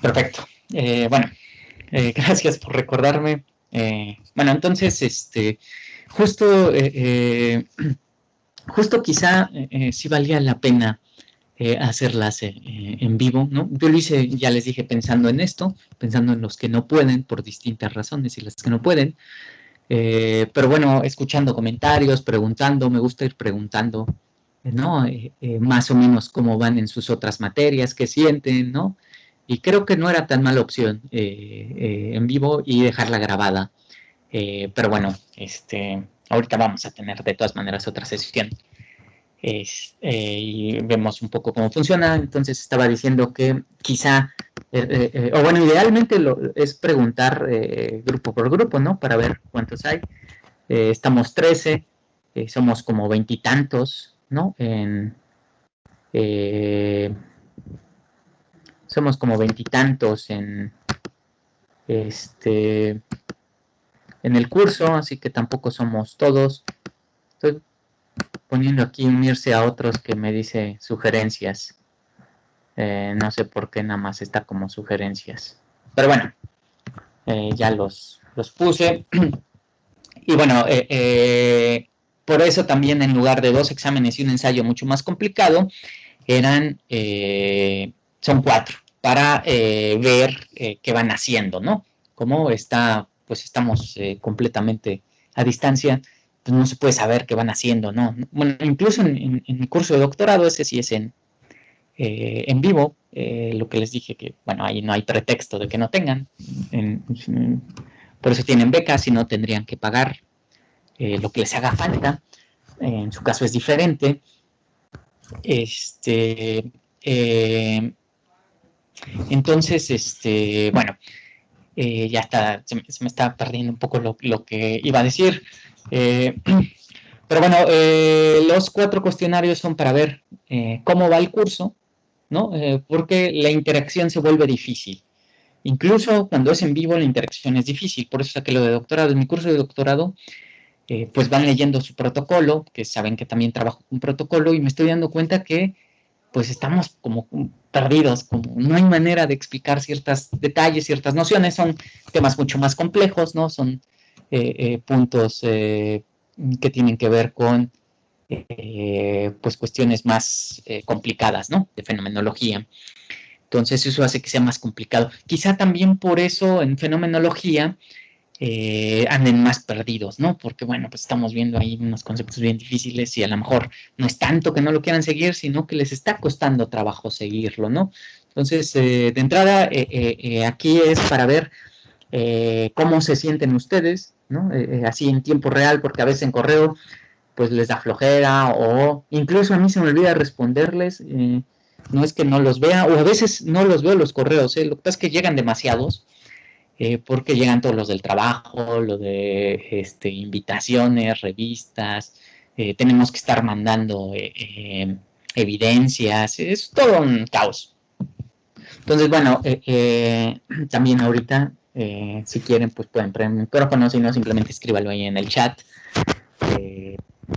Perfecto. Bueno, gracias por recordarme. Bueno, entonces, justo, justo quizá sí valía la pena hacerlas en vivo, ¿no? Yo lo hice, ya les dije, pensando en esto, pensando en los que no pueden por distintas razones y las que no pueden. Pero bueno, escuchando comentarios, preguntando, me gusta ir preguntando, ¿no? Más o menos cómo van en sus otras materias, qué sienten, ¿no? Y creo que no era tan mala opción en vivo y dejarla grabada. Pero bueno, ahorita vamos a tener de todas maneras otra sesión y vemos un poco cómo funciona. Entonces estaba diciendo que quizá, o bueno, idealmente es preguntar grupo por grupo, ¿no? Para ver cuántos hay. Estamos 13, somos como veintitantos, ¿no? Eh, somos como veintitantos este, en el curso, así que tampoco somos todos. Estoy poniendo aquí unirse a otros que me dice sugerencias. No sé por qué nada más está como sugerencias. Pero bueno, ya los puse. Y bueno, por eso también en lugar de 2 exámenes y un ensayo mucho más complicado, son 4, para ver qué van haciendo, ¿no? Como pues estamos completamente a distancia, pues no se puede saber qué van haciendo, ¿no? Bueno, incluso en mi curso de doctorado, ese sí es en vivo, lo que les dije que, bueno, ahí no hay pretexto de que no tengan, por eso tienen becas, si no tendrían que pagar lo que les haga falta, en su caso es diferente. Entonces, bueno, ya está, se me está perdiendo un poco lo que iba a decir. Pero bueno, los 4 cuestionarios son para ver cómo va el curso, ¿no? Porque la interacción se vuelve difícil. Incluso cuando es en vivo, la interacción es difícil. Por eso saqué lo de doctorado. En mi curso de doctorado, pues van leyendo su protocolo, que saben que también trabajo con protocolo, y me estoy dando cuenta que pues estamos como perdidos, como no hay manera de explicar ciertos detalles, ciertas nociones, son temas mucho más complejos, ¿no? Son puntos que tienen que ver con pues cuestiones más complicadas, ¿no? De fenomenología. Entonces eso hace que sea más complicado. Quizá también por eso en fenomenología anden más perdidos, ¿no? Porque, bueno, pues estamos viendo ahí unos conceptos bien difíciles y a lo mejor no es tanto que no lo quieran seguir, sino que les está costando trabajo seguirlo, ¿no? Entonces, de entrada, aquí es para ver cómo se sienten ustedes, ¿no? Así en tiempo real, porque a veces en correo, pues les da flojera o incluso a mí se me olvida responderles. No es que no los vea, o a veces no los veo los correos, lo que pasa es que llegan demasiados, porque llegan todos los del trabajo, lo de invitaciones, revistas, tenemos que estar mandando evidencias, es todo un caos. Entonces, bueno, también ahorita, si quieren, pues pueden prender el micrófono, si no, simplemente escríbalo ahí en el chat.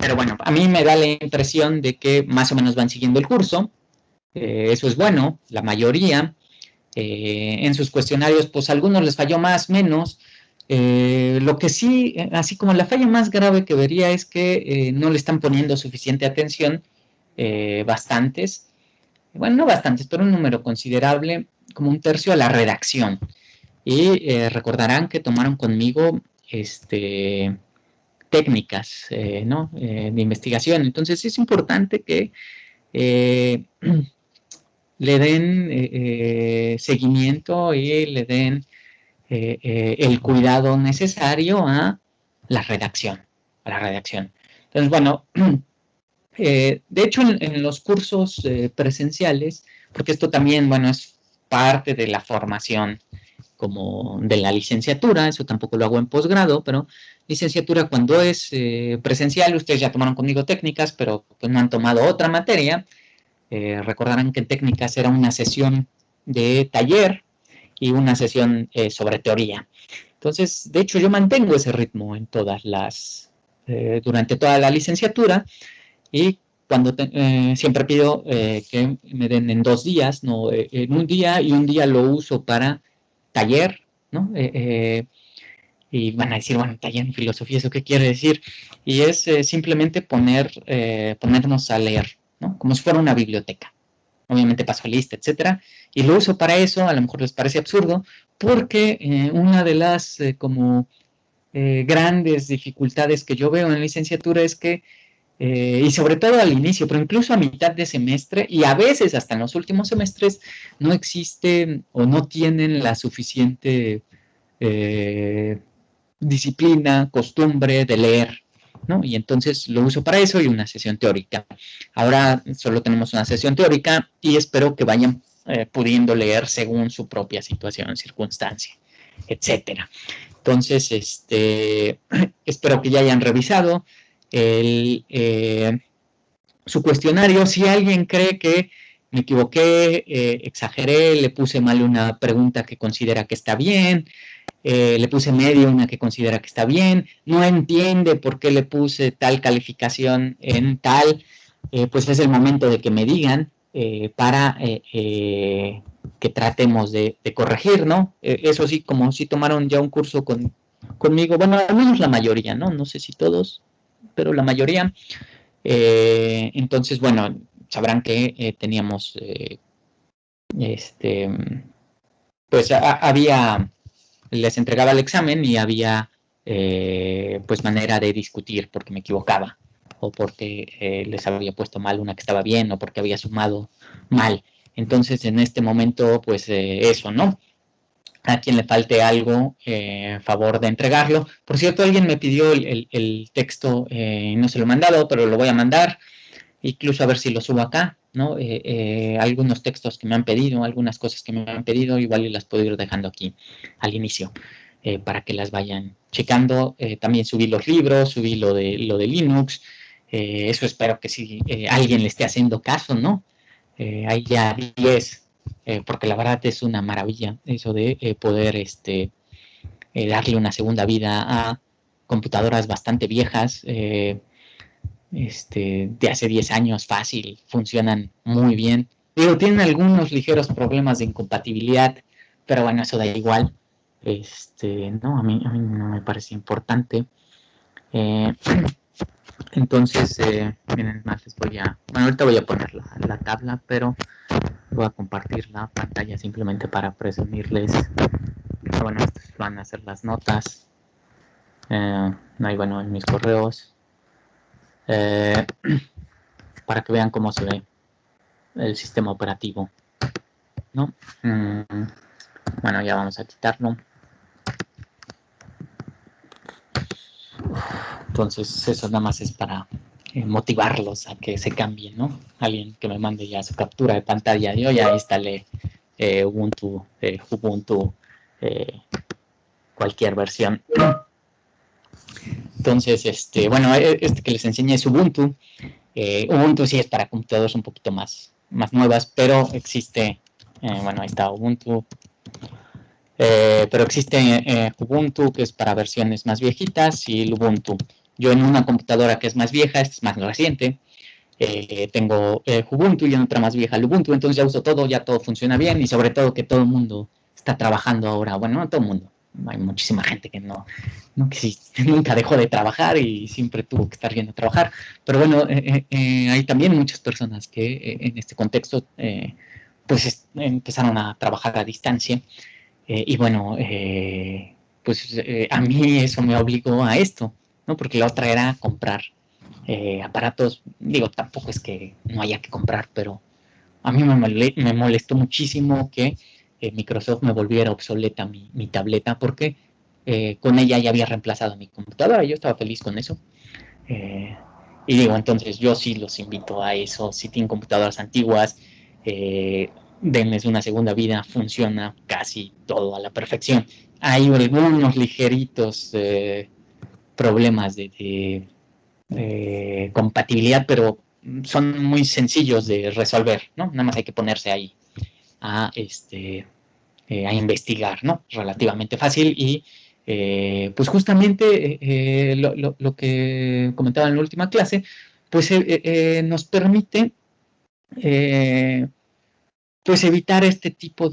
Pero bueno, a mí me da la impresión de que más o menos van siguiendo el curso, eso es bueno, la mayoría. En sus cuestionarios, pues a algunos les falló más, menos. Lo que sí, así como la falla más grave que vería es que no le están poniendo suficiente atención, bastantes, bueno, no bastantes, pero un número considerable, como un tercio a la redacción. Y recordarán que tomaron conmigo técnicas, ¿no? De investigación. Entonces es importante que le den seguimiento y le den el cuidado necesario a la redacción, a la redacción. Entonces, bueno, de hecho en los cursos presenciales, porque esto también, bueno, es parte de la formación como de la licenciatura, eso tampoco lo hago en posgrado, pero licenciatura cuando es presencial, ustedes ya tomaron conmigo técnicas, pero pues no han tomado otra materia. Recordarán que en técnicas era una sesión de taller y una sesión sobre teoría. Entonces, de hecho, yo mantengo ese ritmo en durante toda la licenciatura y siempre pido que me den en 2 días, ¿no? En un día, y un día lo uso para taller, ¿no? Y van a decir, bueno, taller en filosofía, ¿eso qué quiere decir? Y es simplemente ponernos a leer, ¿no? Como si fuera una biblioteca. Obviamente paso lista, etcétera, y lo uso para eso. A lo mejor les parece absurdo, porque una de las grandes dificultades que yo veo en la licenciatura es que, y sobre todo al inicio, pero incluso a mitad de semestre, y a veces hasta en los últimos semestres, no existe o no tienen la suficiente disciplina, costumbre de leer, ¿no? Y entonces lo uso para eso y una sesión teórica. Ahora solo tenemos una sesión teórica y espero que vayan pudiendo leer según su propia situación, circunstancia, etcétera. Entonces, espero que ya hayan revisado su cuestionario. Si alguien cree que me equivoqué, exageré, le puse mal una pregunta que considera que está bien, le puse medio una que considera que está bien, no entiende por qué le puse tal calificación en tal, pues es el momento de que me digan para que tratemos de corregir, ¿no? Eso sí, como si tomaron ya un curso conmigo, bueno, al menos la mayoría, ¿no? No sé si todos, pero la mayoría. Entonces, bueno, sabrán que teníamos, pues les entregaba el examen y había pues manera de discutir porque me equivocaba, o porque les había puesto mal una que estaba bien, o porque había sumado mal. Entonces, en este momento, pues eso, ¿no? A quien le falte algo, favor de entregarlo. Por cierto, alguien me pidió el texto, no se lo he mandado, pero lo voy a mandar, incluso a ver si lo subo acá, ¿no? Algunos textos que me han pedido, algunas cosas que me han pedido, igual y las puedo ir dejando aquí al inicio, para que las vayan checando. También subí los libros, subí lo de Linux, eso espero que si alguien le esté haciendo caso, ¿no? Hay ya 10, porque la verdad es una maravilla eso de poder darle una segunda vida a computadoras bastante viejas, de hace 10 años, fácil, funcionan muy bien. Digo, tienen algunos ligeros problemas de incompatibilidad, pero bueno, eso da igual. No, a mí no me parece importante. Entonces, miren, más les bueno, ahorita voy a poner la tabla, pero voy a compartir la pantalla simplemente para presumirles. Bueno, estas van a ser las notas. Ahí, bueno, en mis correos. Para que vean cómo se ve el sistema operativo, ¿no? Bueno, ya vamos a quitarlo. Entonces, eso nada más es para motivarlos a que se cambien, ¿no? Alguien que me mande ya su captura de pantalla, yo ya instalé Ubuntu, cualquier versión. Entonces, bueno, que les enseñé es Ubuntu. Ubuntu sí es para computadoras un poquito más nuevas, pero existe, bueno, ahí está Ubuntu, pero existe Ubuntu, que es para versiones más viejitas, y el Ubuntu. Yo en una computadora que es más vieja, esta es más reciente, tengo Ubuntu, y en otra más vieja el Ubuntu, entonces ya uso todo, ya todo funciona bien, y sobre todo que todo el mundo está trabajando ahora. Bueno, no todo el mundo, hay muchísima gente que que sí, nunca dejó de trabajar y siempre tuvo que estar yendo a trabajar, pero bueno, hay también muchas personas que en este contexto pues empezaron a trabajar a distancia, y bueno, pues a mí eso me obligó a esto, ¿no? Porque la otra era comprar aparatos. Digo, tampoco es que no haya que comprar, pero a mí me molestó muchísimo que Microsoft me volviera obsoleta mi tableta, porque con ella ya había reemplazado mi computadora. Yo estaba feliz con eso. Y digo, entonces yo sí los invito a eso. Si tienen computadoras antiguas, denles una segunda vida, funciona casi todo a la perfección. Hay algunos ligeritos problemas de compatibilidad, pero son muy sencillos de resolver, ¿no? Nada más hay que ponerse ahí a, a investigar, ¿no? Relativamente fácil. Y pues justamente lo que comentaba en la última clase, pues nos permite pues evitar este tipo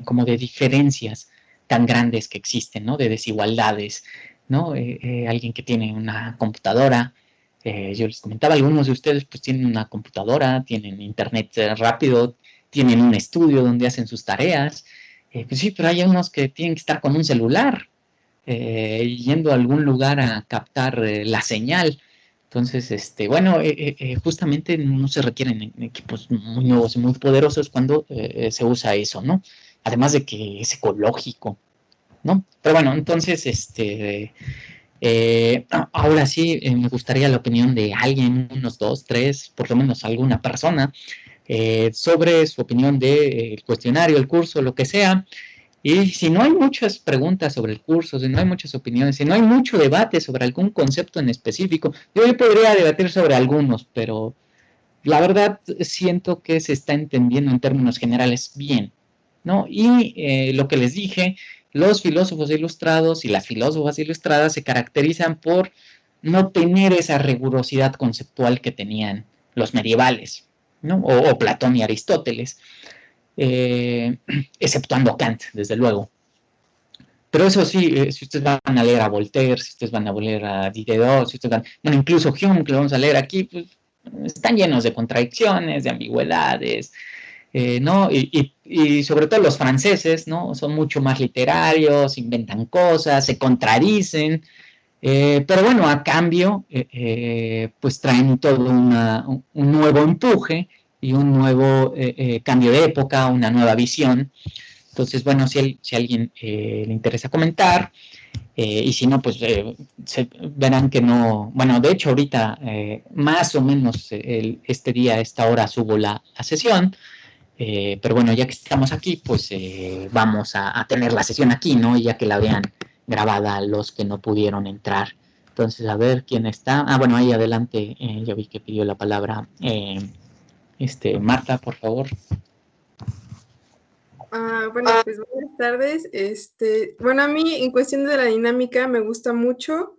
como de diferencias tan grandes que existen, ¿no? De desigualdades, ¿no? Alguien que tiene una computadora, yo les comentaba, algunos de ustedes pues tienen una computadora, tienen internet rápido, tienen un estudio donde hacen sus tareas, pues sí, pero hay unos que tienen que estar con un celular, yendo a algún lugar a captar la señal. Entonces, bueno, justamente no se requieren equipos muy nuevos y muy poderosos cuando se usa eso, ¿no? Además de que es ecológico, ¿no? Pero bueno, entonces, ahora sí, me gustaría la opinión de alguien, unos dos, tres, por lo menos alguna persona, sobre su opinión del cuestionario, el curso, lo que sea. Y si no hay muchas preguntas sobre el curso, si no hay muchas opiniones, si no hay mucho debate sobre algún concepto en específico, yo podría debatir sobre algunos, pero la verdad siento que se está entendiendo en términos generales bien, ¿no? Y lo que les dije, los filósofos ilustrados y las filósofas ilustradas se caracterizan por no tener esa rigurosidad conceptual que tenían los medievales, ¿no? O Platón y Aristóteles, eh, exceptuando Kant, desde luego. Pero eso sí, si ustedes van a leer a Voltaire, si ustedes van a leer a Diderot, si ustedes van, bueno, incluso Hume, que lo vamos a leer aquí, pues están llenos de contradicciones, de ambigüedades, ¿no? Y sobre todo los franceses, ¿no? Son mucho más literarios, inventan cosas, se contradicen, pero bueno, a cambio, pues traen todo un nuevo empuje y un nuevo cambio de época, una nueva visión. Entonces, bueno, si a alguien le interesa comentar, y si no, pues verán que no, bueno, de hecho ahorita más o menos este día, a esta hora subo la sesión, pero bueno, ya que estamos aquí, pues vamos a tener la sesión aquí, ¿no? Y ya que la vean grabada los que no pudieron entrar. Entonces, a ver quién está. Ah, bueno, ahí adelante, ya vi que pidió la palabra Marta, por favor. Bueno, pues buenas tardes. Bueno, a mí en cuestión de la dinámica me gusta mucho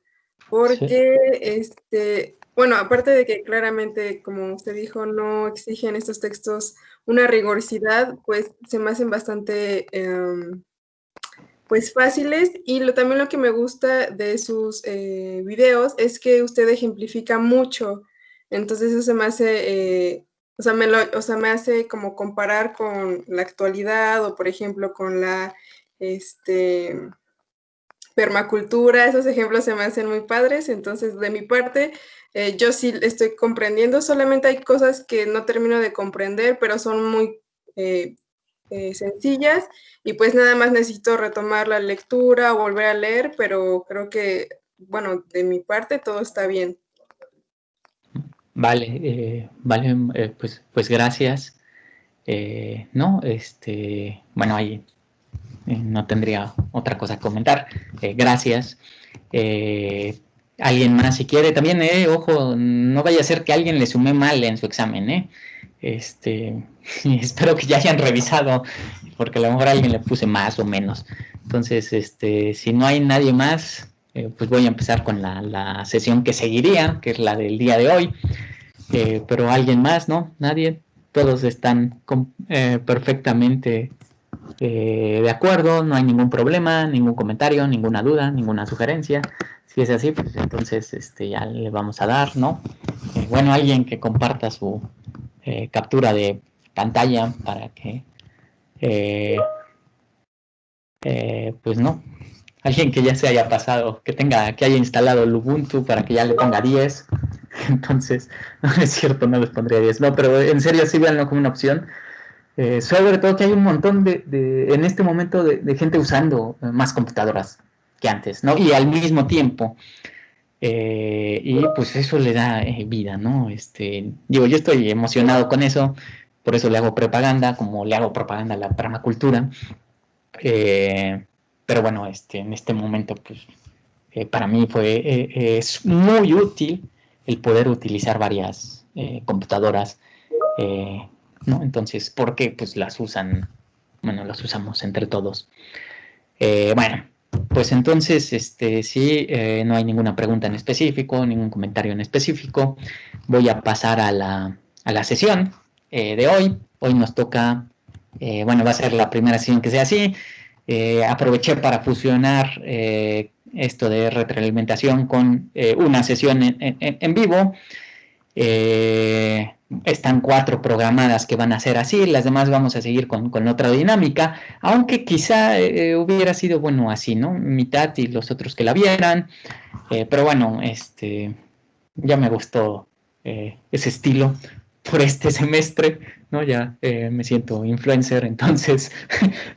Sí. porque, bueno, aparte de que claramente, como usted dijo, no exigen estos textos una rigurosidad, pues se me hacen bastante, pues fáciles. Y también lo que me gusta de sus videos es que usted ejemplifica mucho. Entonces eso se me hace, o sea, me hace como comparar con la actualidad o, por ejemplo, con la permacultura. Esos ejemplos se me hacen muy padres. Entonces, de mi parte, yo sí estoy comprendiendo. Solamente hay cosas que no termino de comprender, pero son muy sencillas, y pues nada más necesito retomar la lectura o volver a leer, pero creo que, bueno, de mi parte todo está bien. Vale, vale, pues gracias. No, bueno, ahí no tendría otra cosa que comentar. Gracias. Eh, alguien más si quiere también, ojo, no vaya a ser que alguien le sume mal en su examen, y espero que ya hayan revisado, porque a lo mejor a alguien le puse más o menos. Entonces, si no hay nadie más, pues voy a empezar con la sesión que seguiría, que es la del día de hoy. Pero alguien más, ¿no? Nadie. Todos están perfectamente de acuerdo, no hay ningún problema, ningún comentario, ninguna duda, ninguna sugerencia. Si es así, pues entonces ya le vamos a dar, ¿no? Bueno, alguien que comparta su captura de pantalla para que, eh, pues no, alguien que ya se haya pasado, que haya instalado el Ubuntu para que ya le ponga 10. Entonces, no es cierto, no les pondría 10. No, pero en serio sí véanlo como una opción. Sobre todo que hay un montón en este momento de gente usando más computadoras que antes, ¿no? Y al mismo tiempo. Y pues eso le da vida, ¿no? Digo, yo estoy emocionado con eso, por eso le hago propaganda, como le hago propaganda a la permacultura. Eh, pero bueno, en este momento, pues para mí es muy útil el poder utilizar varias computadoras, eh, ¿no? Entonces, porque pues las usan, bueno, las usamos entre todos. Bueno, pues entonces, sí, no hay ninguna pregunta en específico, ningún comentario en específico. Voy a pasar a la sesión de hoy. Hoy nos toca, bueno, va a ser la primera sesión que sea así. Aproveché para fusionar esto de retroalimentación con una sesión en vivo. Están 4 programadas que van a ser así, las demás vamos a seguir con otra dinámica, aunque quizá hubiera sido bueno así, ¿no? Mitad y los otros que la vieran, pero bueno, ya me gustó ese estilo por este semestre, ¿no? Ya me siento influencer, entonces,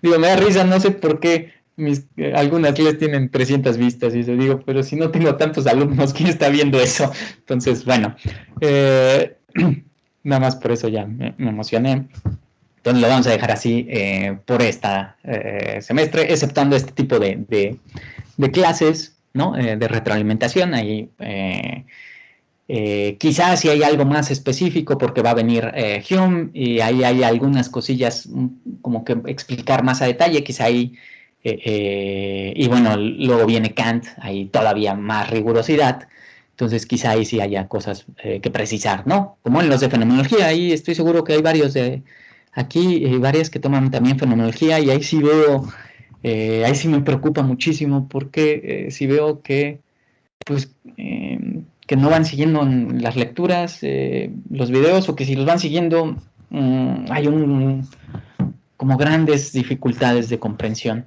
digo, me da risa, no sé por qué algunas les tienen 300 vistas y eso, digo, pero si no tengo tantos alumnos, ¿quién está viendo eso? Entonces, bueno, nada más por eso ya me emocioné. Entonces lo vamos a dejar así por esta semestre, exceptando este tipo de clases, ¿no? De retroalimentación, ahí quizás si hay algo más específico porque va a venir Hume y ahí hay algunas cosillas como que explicar más a detalle, quizá ahí, y bueno, luego viene Kant, hay todavía más rigurosidad, entonces quizá ahí sí haya cosas que precisar, ¿no? Como en los de fenomenología, ahí estoy seguro que hay varios de aquí, varias que toman también fenomenología y ahí sí veo, ahí sí me preocupa muchísimo porque si veo que pues que no van siguiendo las lecturas, los videos, o que si los van siguiendo hay como grandes dificultades de comprensión.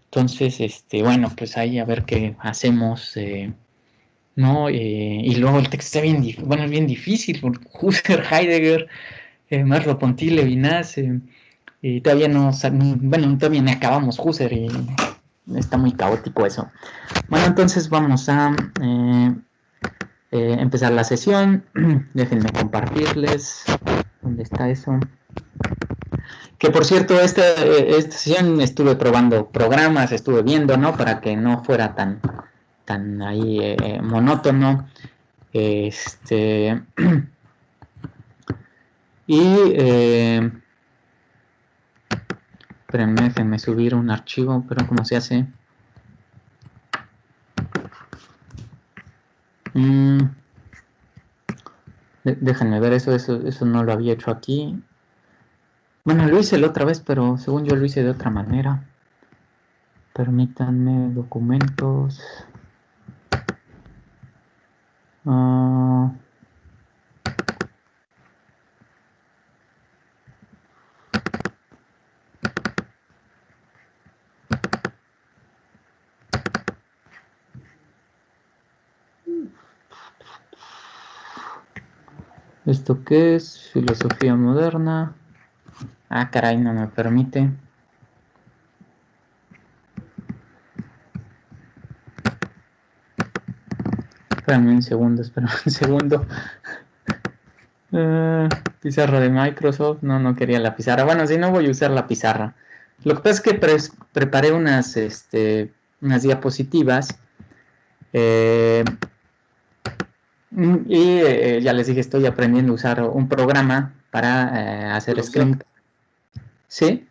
Entonces, bueno, pues ahí a ver qué hacemos, ¿no? Y luego el texto está bien, bueno, es bien difícil, Husserl, Heidegger, Merleau-Ponty, Levinas, y todavía no, bueno, todavía no acabamos Husserl y está muy caótico eso. Bueno, entonces vamos a empezar la sesión. Déjenme compartirles. ¿Dónde está eso? Que por cierto, esta sesión estuve probando programas, estuve viendo, ¿no? Para que no fuera tan ahí monótono. Y espérenme, déjenme subir un archivo, pero ¿cómo se hace? Déjenme ver eso no lo había hecho aquí. Bueno, lo hice la otra vez, pero según yo lo hice de otra manera. Permítanme, documentos. ¿Esto qué es? Filosofía moderna. Ah, caray, no me permite. Espérame un segundo, pizarra de Microsoft. No quería la pizarra. Bueno, si no voy a usar la pizarra. Lo que pasa es que preparé unas diapositivas. Y ya les dije, estoy aprendiendo a usar un programa para hacer screen. ¿Sí?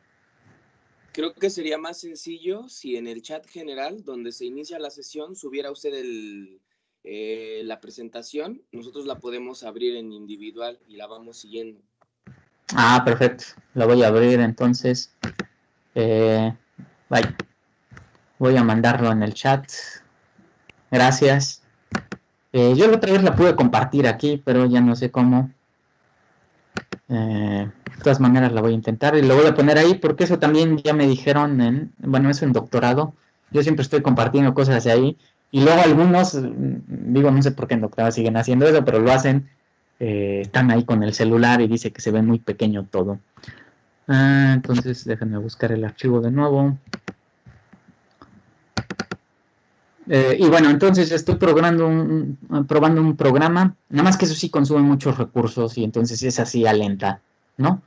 Creo que sería más sencillo si en el chat general, donde se inicia la sesión, subiera usted la presentación. Nosotros la podemos abrir en individual y la vamos siguiendo. Ah, perfecto. La voy a abrir entonces. Bye. Voy a mandarlo en el chat. Gracias. Yo la otra vez la pude compartir aquí, pero ya no sé cómo. De todas maneras la voy a intentar y lo voy a poner ahí porque eso también ya me dijeron bueno, eso en doctorado. Yo siempre estoy compartiendo cosas de ahí y luego algunos, digo, no sé por qué en doctorado siguen haciendo eso, pero lo hacen, están ahí con el celular y dice que se ve muy pequeño todo. Entonces déjenme buscar el archivo de nuevo. Y bueno, entonces estoy probando un programa, nada más que eso sí consume muchos recursos y entonces es así a lenta, ¿no?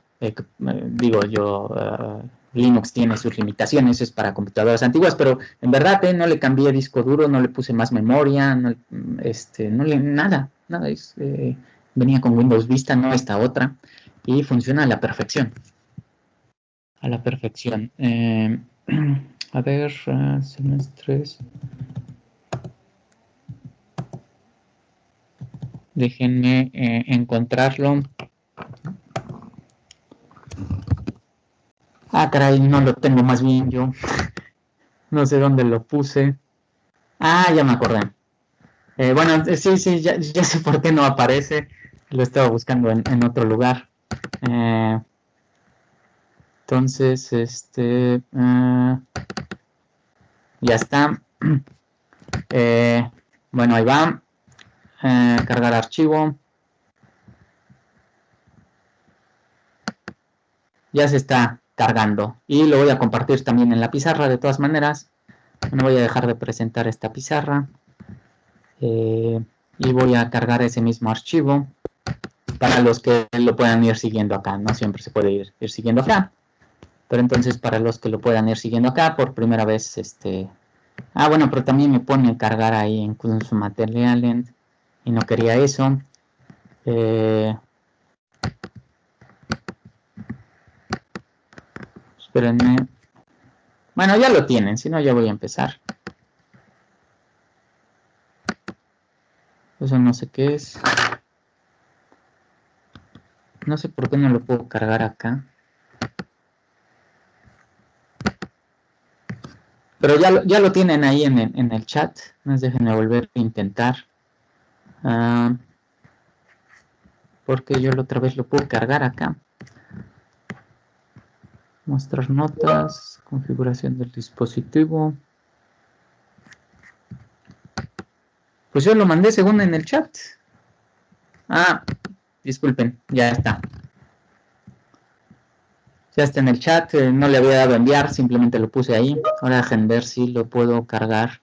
Digo yo, Linux tiene sus limitaciones, es para computadoras antiguas, pero en verdad no le cambié disco duro, no le puse más memoria, nada, venía con Windows Vista, no esta otra, y funciona a la perfección. A la perfección. A ver, semestres. Déjenme encontrarlo. Ah, caray, no lo tengo más bien yo. No sé dónde lo puse. Ah, ya me acordé. Bueno, sí, ya sé por qué no aparece. Lo estaba buscando en otro lugar. Entonces, ya está. Bueno, ahí va. Cargar archivo. Ya se está cargando. Y lo voy a compartir también en la pizarra de todas maneras. No voy a dejar de presentar esta pizarra. Y voy a cargar ese mismo archivo para los que lo puedan ir siguiendo acá. No siempre se puede ir siguiendo acá. Pero entonces para los que lo puedan ir siguiendo acá por primera vez, Ah, bueno, pero también me pone cargar ahí en su material y no quería eso. Espérenme. Bueno, ya lo tienen, si no ya voy a empezar. Eso no sé qué es. No sé por qué no lo puedo cargar acá. Pero ya lo tienen ahí en el chat. Nos déjenme volver a intentar. Porque yo la otra vez lo puedo cargar acá. Mostrar notas. Configuración del dispositivo. Pues yo lo mandé según en el chat. Ah, disculpen, ya está. Ya está en el chat, no le había dado a enviar, simplemente lo puse ahí. Ahora dejen ver si lo puedo cargar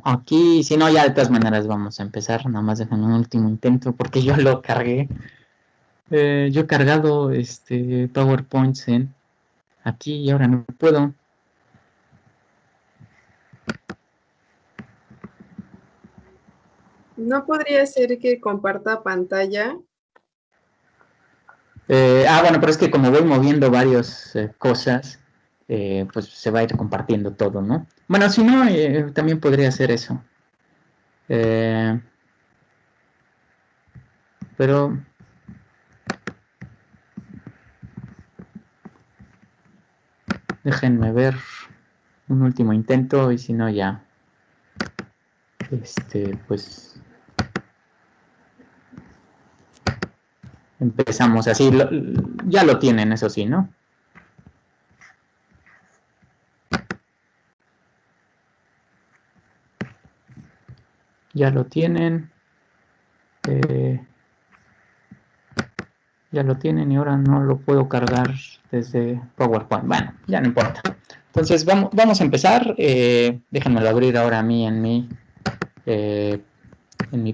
aquí. Si no, ya de todas maneras vamos a empezar. Nada más dejen un último intento porque yo lo cargué. Yo he cargado PowerPoints en aquí y ahora no puedo. ¿No podría ser que comparta pantalla? Bueno, pero es que como voy moviendo varias cosas, pues se va a ir compartiendo todo, ¿no? Bueno, si no, también podría hacer eso. Pero déjenme ver un último intento y si no ya, pues empezamos así. Ya lo tienen, eso sí, ¿no? Ya lo tienen. Ya lo tienen y ahora no lo puedo cargar desde PowerPoint. Bueno, ya no importa. Entonces vamos a empezar. Déjenmelo abrir ahora a mí en mi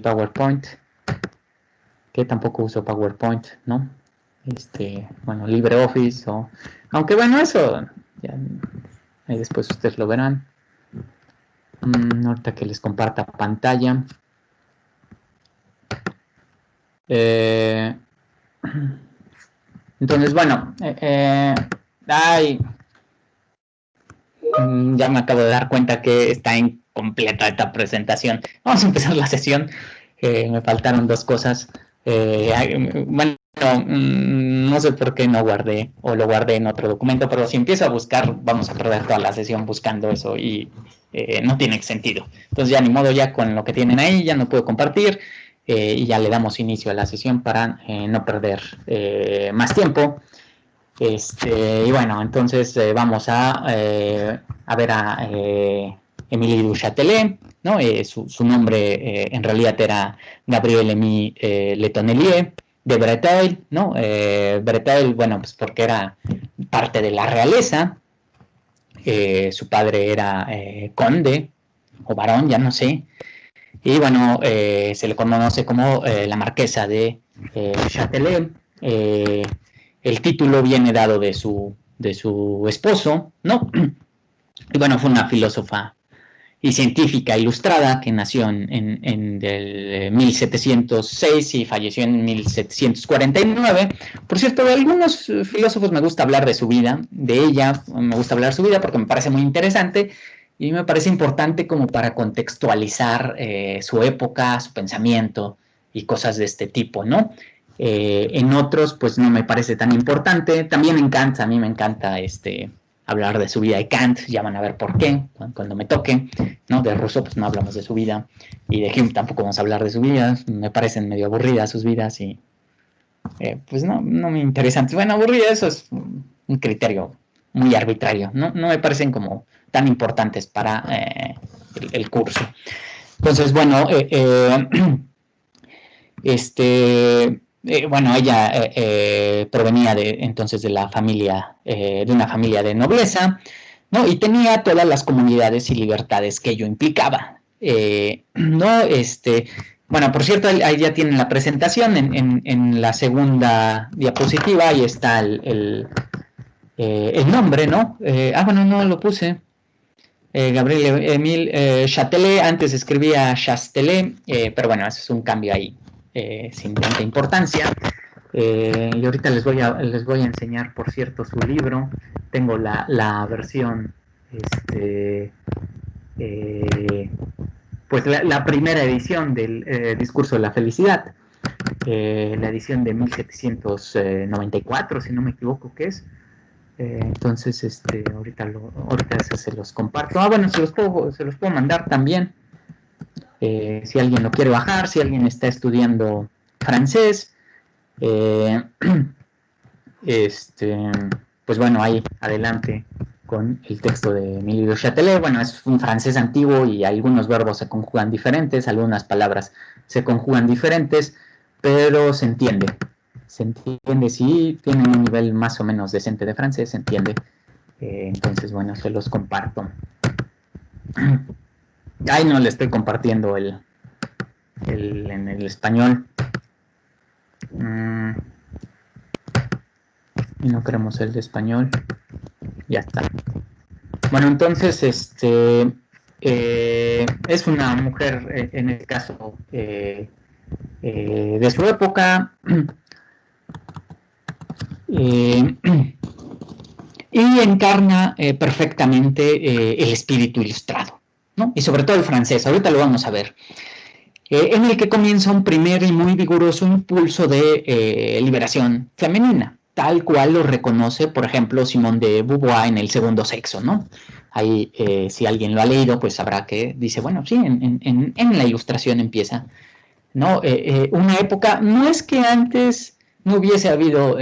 PowerPoint, que tampoco uso PowerPoint, ¿no? Bueno, LibreOffice aunque bueno, eso ya, ahí después ustedes lo verán. Ahorita que les comparta pantalla. Entonces, bueno, ya me acabo de dar cuenta que está incompleta esta presentación. Vamos a empezar la sesión. Me faltaron dos cosas. Bueno, no sé por qué no guardé o lo guardé en otro documento, pero si empiezo a buscar, vamos a perder toda la sesión buscando eso y no tiene sentido. Entonces ya ni modo, ya con lo que tienen ahí, ya no puedo compartir y ya le damos inicio a la sesión para no perder más tiempo. Y bueno, entonces vamos a ver a Émilie du Châtelet, ¿no? Su nombre en realidad era Gabriel-Émile Le Tonnelier de Breteil, ¿no? Breteil, bueno, pues porque era parte de la realeza. Su padre era conde o barón, ya no sé. Y bueno, se le conoce como la marquesa de Châtelet. El título viene dado de su esposo, ¿no? Y bueno, fue una filósofa y científica ilustrada que nació en del 1706 y falleció en 1749. Por cierto, de algunos filósofos me gusta hablar de su vida, de ella me gusta hablar de su vida porque me parece muy interesante y me parece importante como para contextualizar su época, su pensamiento y cosas de este tipo, ¿no? En otros, pues no me parece tan importante. También en Kant, a mí me encanta hablar de su vida de Kant, ya van a ver por qué, cuando me toque, ¿no? De Rousseau, pues no hablamos de su vida, y de Hume tampoco vamos a hablar de su vida, me parecen medio aburridas sus vidas, y pues no me interesan. Bueno, aburrida, eso es un criterio muy arbitrario, no me parecen como tan importantes para el curso. Entonces, bueno, bueno, ella provenía entonces de una familia de nobleza, ¿no? Y tenía todas las comunidades y libertades que ello implicaba, ¿no? Bueno, por cierto, ahí ya tienen la presentación en la segunda diapositiva, ahí está el nombre, ¿no? Bueno, no lo puse. Gabriel Émile Châtelet, antes escribía Chastelet, pero bueno, eso es un cambio ahí sin tanta importancia. Y ahorita les voy a enseñar, por cierto, su libro. Tengo la versión, pues la primera edición del Discurso de la Felicidad, la edición de 1794, si no me equivoco, que es. Entonces, ahorita se los comparto. Bueno, se los puedo mandar también. Si alguien lo quiere bajar, si alguien está estudiando francés, pues bueno, ahí adelante con el texto de Émile de Châtelet. Bueno, es un francés antiguo y algunos verbos se conjugan diferentes, algunas palabras se conjugan diferentes, pero se entiende, si tienen un nivel más o menos decente de francés, se entiende. Entonces, bueno, se los comparto. Ahí no le estoy compartiendo en el español. Y no queremos el de español. Ya está. Bueno, entonces, es una mujer, en el caso de su época, y encarna perfectamente el espíritu ilustrado, ¿no? Y sobre todo el francés, ahorita lo vamos a ver, en el que comienza un primer y muy vigoroso impulso de liberación femenina, tal cual lo reconoce, por ejemplo, Simone de Beauvoir en El segundo sexo, ¿no? Ahí, si alguien lo ha leído, pues sabrá que dice, bueno, sí, en la Ilustración empieza, ¿no? Una época, no es que antes no hubiese habido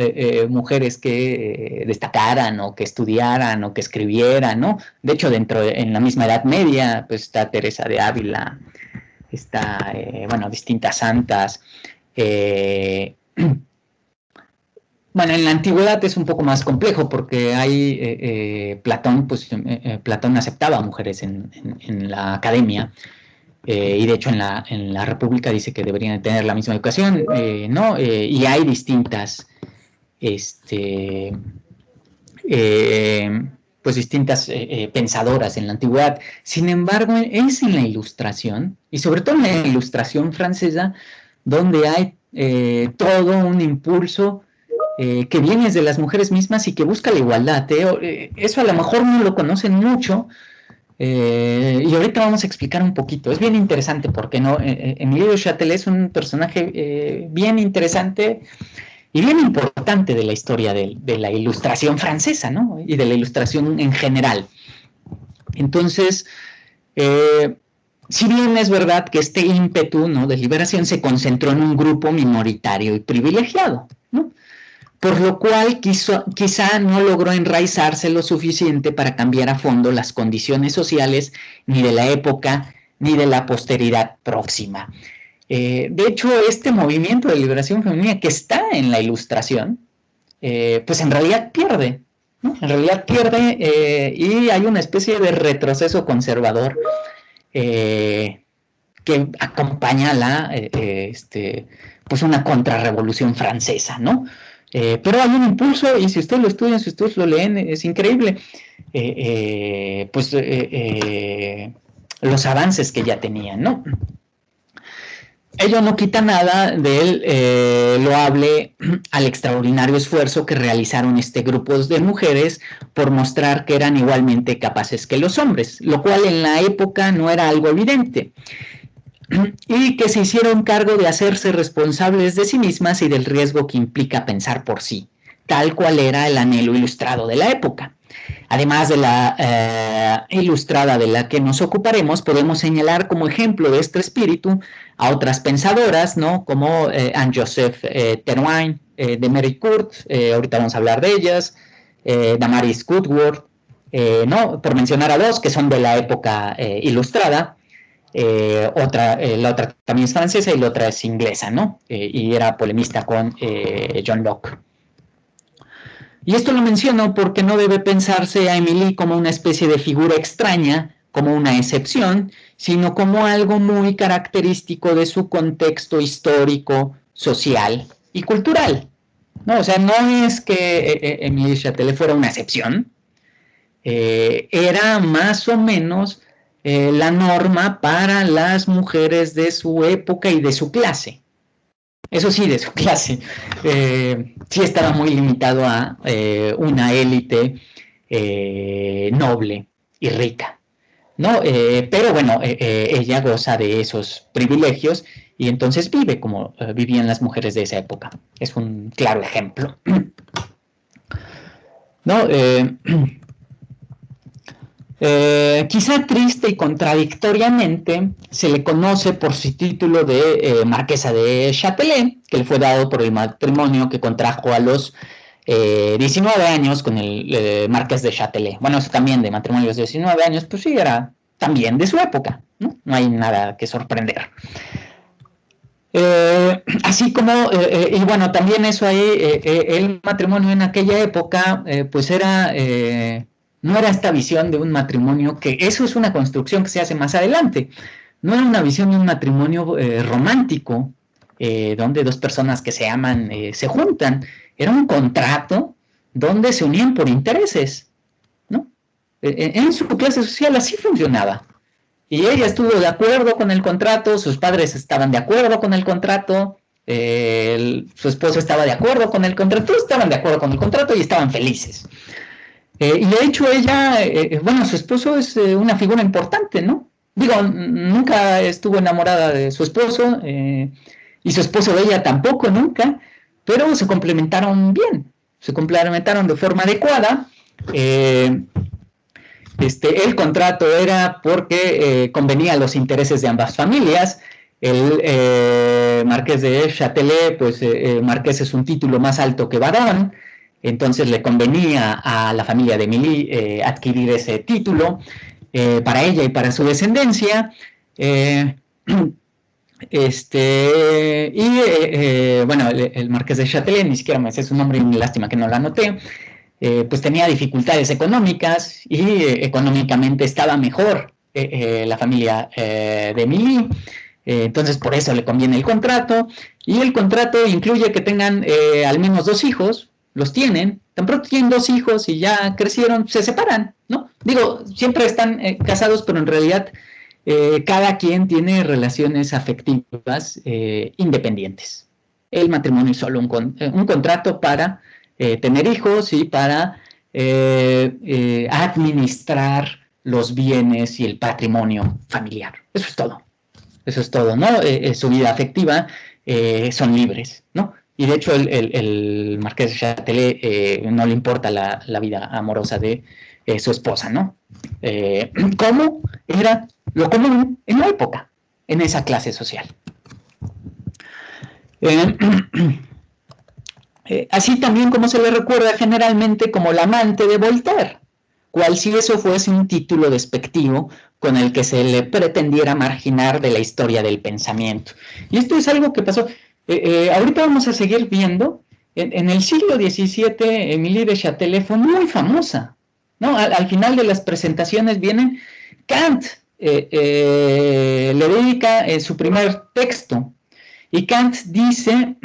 mujeres que destacaran o que estudiaran o que escribieran, ¿no? De hecho, en la misma Edad Media, pues está Teresa de Ávila, está, bueno, distintas santas. Bueno, en la antigüedad es un poco más complejo porque hay Platón, pues Platón aceptaba mujeres en la academia. Y de hecho en la República dice que deberían tener la misma educación, ¿no? Y hay distintas, pues distintas pensadoras en la antigüedad. Sin embargo, es en la Ilustración, y sobre todo en la Ilustración francesa, donde hay todo un impulso que viene de las mujeres mismas y que busca la igualdad. Eso a lo mejor no lo conocen mucho, y ahorita vamos a explicar un poquito. Es bien interesante porque no, Émile de Châtelet es un personaje bien interesante y bien importante de la historia de la Ilustración francesa, ¿no? Y de la Ilustración en general. Entonces, si bien es verdad que este ímpetu, ¿no?, de liberación se concentró en un grupo minoritario y privilegiado, ¿no?, por lo cual quizá no logró enraizarse lo suficiente para cambiar a fondo las condiciones sociales ni de la época ni de la posteridad próxima. De hecho, este movimiento de liberación femenina que está en la Ilustración, pues en realidad pierde, ¿no? En realidad pierde, y hay una especie de retroceso conservador que acompaña pues una contrarrevolución francesa, ¿no? Pero hay un impulso, y si ustedes lo estudian, si ustedes lo leen, es increíble. los avances que ya tenían, ¿no? Ello no quita nada del loable al extraordinario esfuerzo que realizaron grupos de mujeres por mostrar que eran igualmente capaces que los hombres, lo cual en la época no era algo evidente, y que se hicieron cargo de hacerse responsables de sí mismas y del riesgo que implica pensar por sí, tal cual era el anhelo ilustrado de la época. Además de la ilustrada de la que nos ocuparemos, podemos señalar como ejemplo de este espíritu a otras pensadoras, ¿no? Como Anne-Joseph Terwine, de Mary Court, ahorita vamos a hablar de ellas, Damaris Goodworth, ¿no? Por mencionar a dos que son de la época ilustrada. La otra también es francesa y la otra es inglesa, ¿no? Y era polemista con John Locke. Y esto lo menciono porque no debe pensarse a Emily como una especie de figura extraña, como una excepción, sino como algo muy característico de su contexto histórico, social y cultural, ¿no? O sea, no es que Émilie Châtelet fuera una excepción, era más o menos la norma para las mujeres de su época y de su clase. Eso sí, de su clase, sí estaba muy limitado a una élite noble y rica, ¿no? Pero bueno, ella goza de esos privilegios y entonces vive como vivían las mujeres de esa época. Es un claro ejemplo, ¿no? Quizá triste y contradictoriamente se le conoce por su título de Marquesa de Châtelet, que le fue dado por el matrimonio que contrajo a los 19 años con el Marqués de Châtelet. Bueno, eso también de matrimonios de 19 años, pues sí, era también de su época, ¿no? No hay nada que sorprender. Así como, y bueno, también eso ahí, el matrimonio en aquella época, pues era... no era esta visión de un matrimonio, que eso es una construcción que se hace más adelante, no era una visión de un matrimonio romántico, donde dos personas que se aman se juntan, era un contrato donde se unían por intereses, ¿no? En su clase social así funcionaba, y ella estuvo de acuerdo con el contrato, sus padres estaban de acuerdo con el contrato, su esposo estaba de acuerdo con el contrato, todos estaban de acuerdo con el contrato y estaban felices. Y de hecho ella, bueno, su esposo es una figura importante, ¿no? Digo, nunca estuvo enamorada de su esposo, y su esposo de ella tampoco, nunca, pero se complementaron bien, se complementaron de forma adecuada. El contrato era porque convenía a los intereses de ambas familias. El Marqués de Châtelet, pues Marqués es un título más alto que barón, entonces le convenía a la familia de Émilie adquirir ese título para ella y para su descendencia. Bueno, el Marqués de Châtelet, ni siquiera me sé su nombre, y lástima que no lo anoté, pues tenía dificultades económicas y económicamente estaba mejor la familia de Émilie. Entonces por eso le conviene el contrato, y el contrato incluye que tengan al menos 2 hijos. Los tienen, tan pronto tienen 2 hijos y ya crecieron, se separan, ¿no? Digo, siempre están casados, pero en realidad cada quien tiene relaciones afectivas independientes. El matrimonio es solo un contrato para tener hijos y para administrar los bienes y el patrimonio familiar. Eso es todo. Eso es todo, ¿no? Su vida afectiva son libres, ¿no? Y de hecho el Marqués de Châtelet no le importa la vida amorosa de su esposa, ¿no? ¿Cómo era lo común en la época, en esa clase social? Así también como se le recuerda generalmente como la amante de Voltaire, cual si eso fuese un título despectivo con el que se le pretendiera marginar de la historia del pensamiento. Y esto es algo que pasó. Ahorita vamos a seguir viendo. En el siglo XVII, Émilie de Châtelet fue muy famosa, ¿no? Al final de las presentaciones vienen Kant, le dedica su primer texto, y Kant dice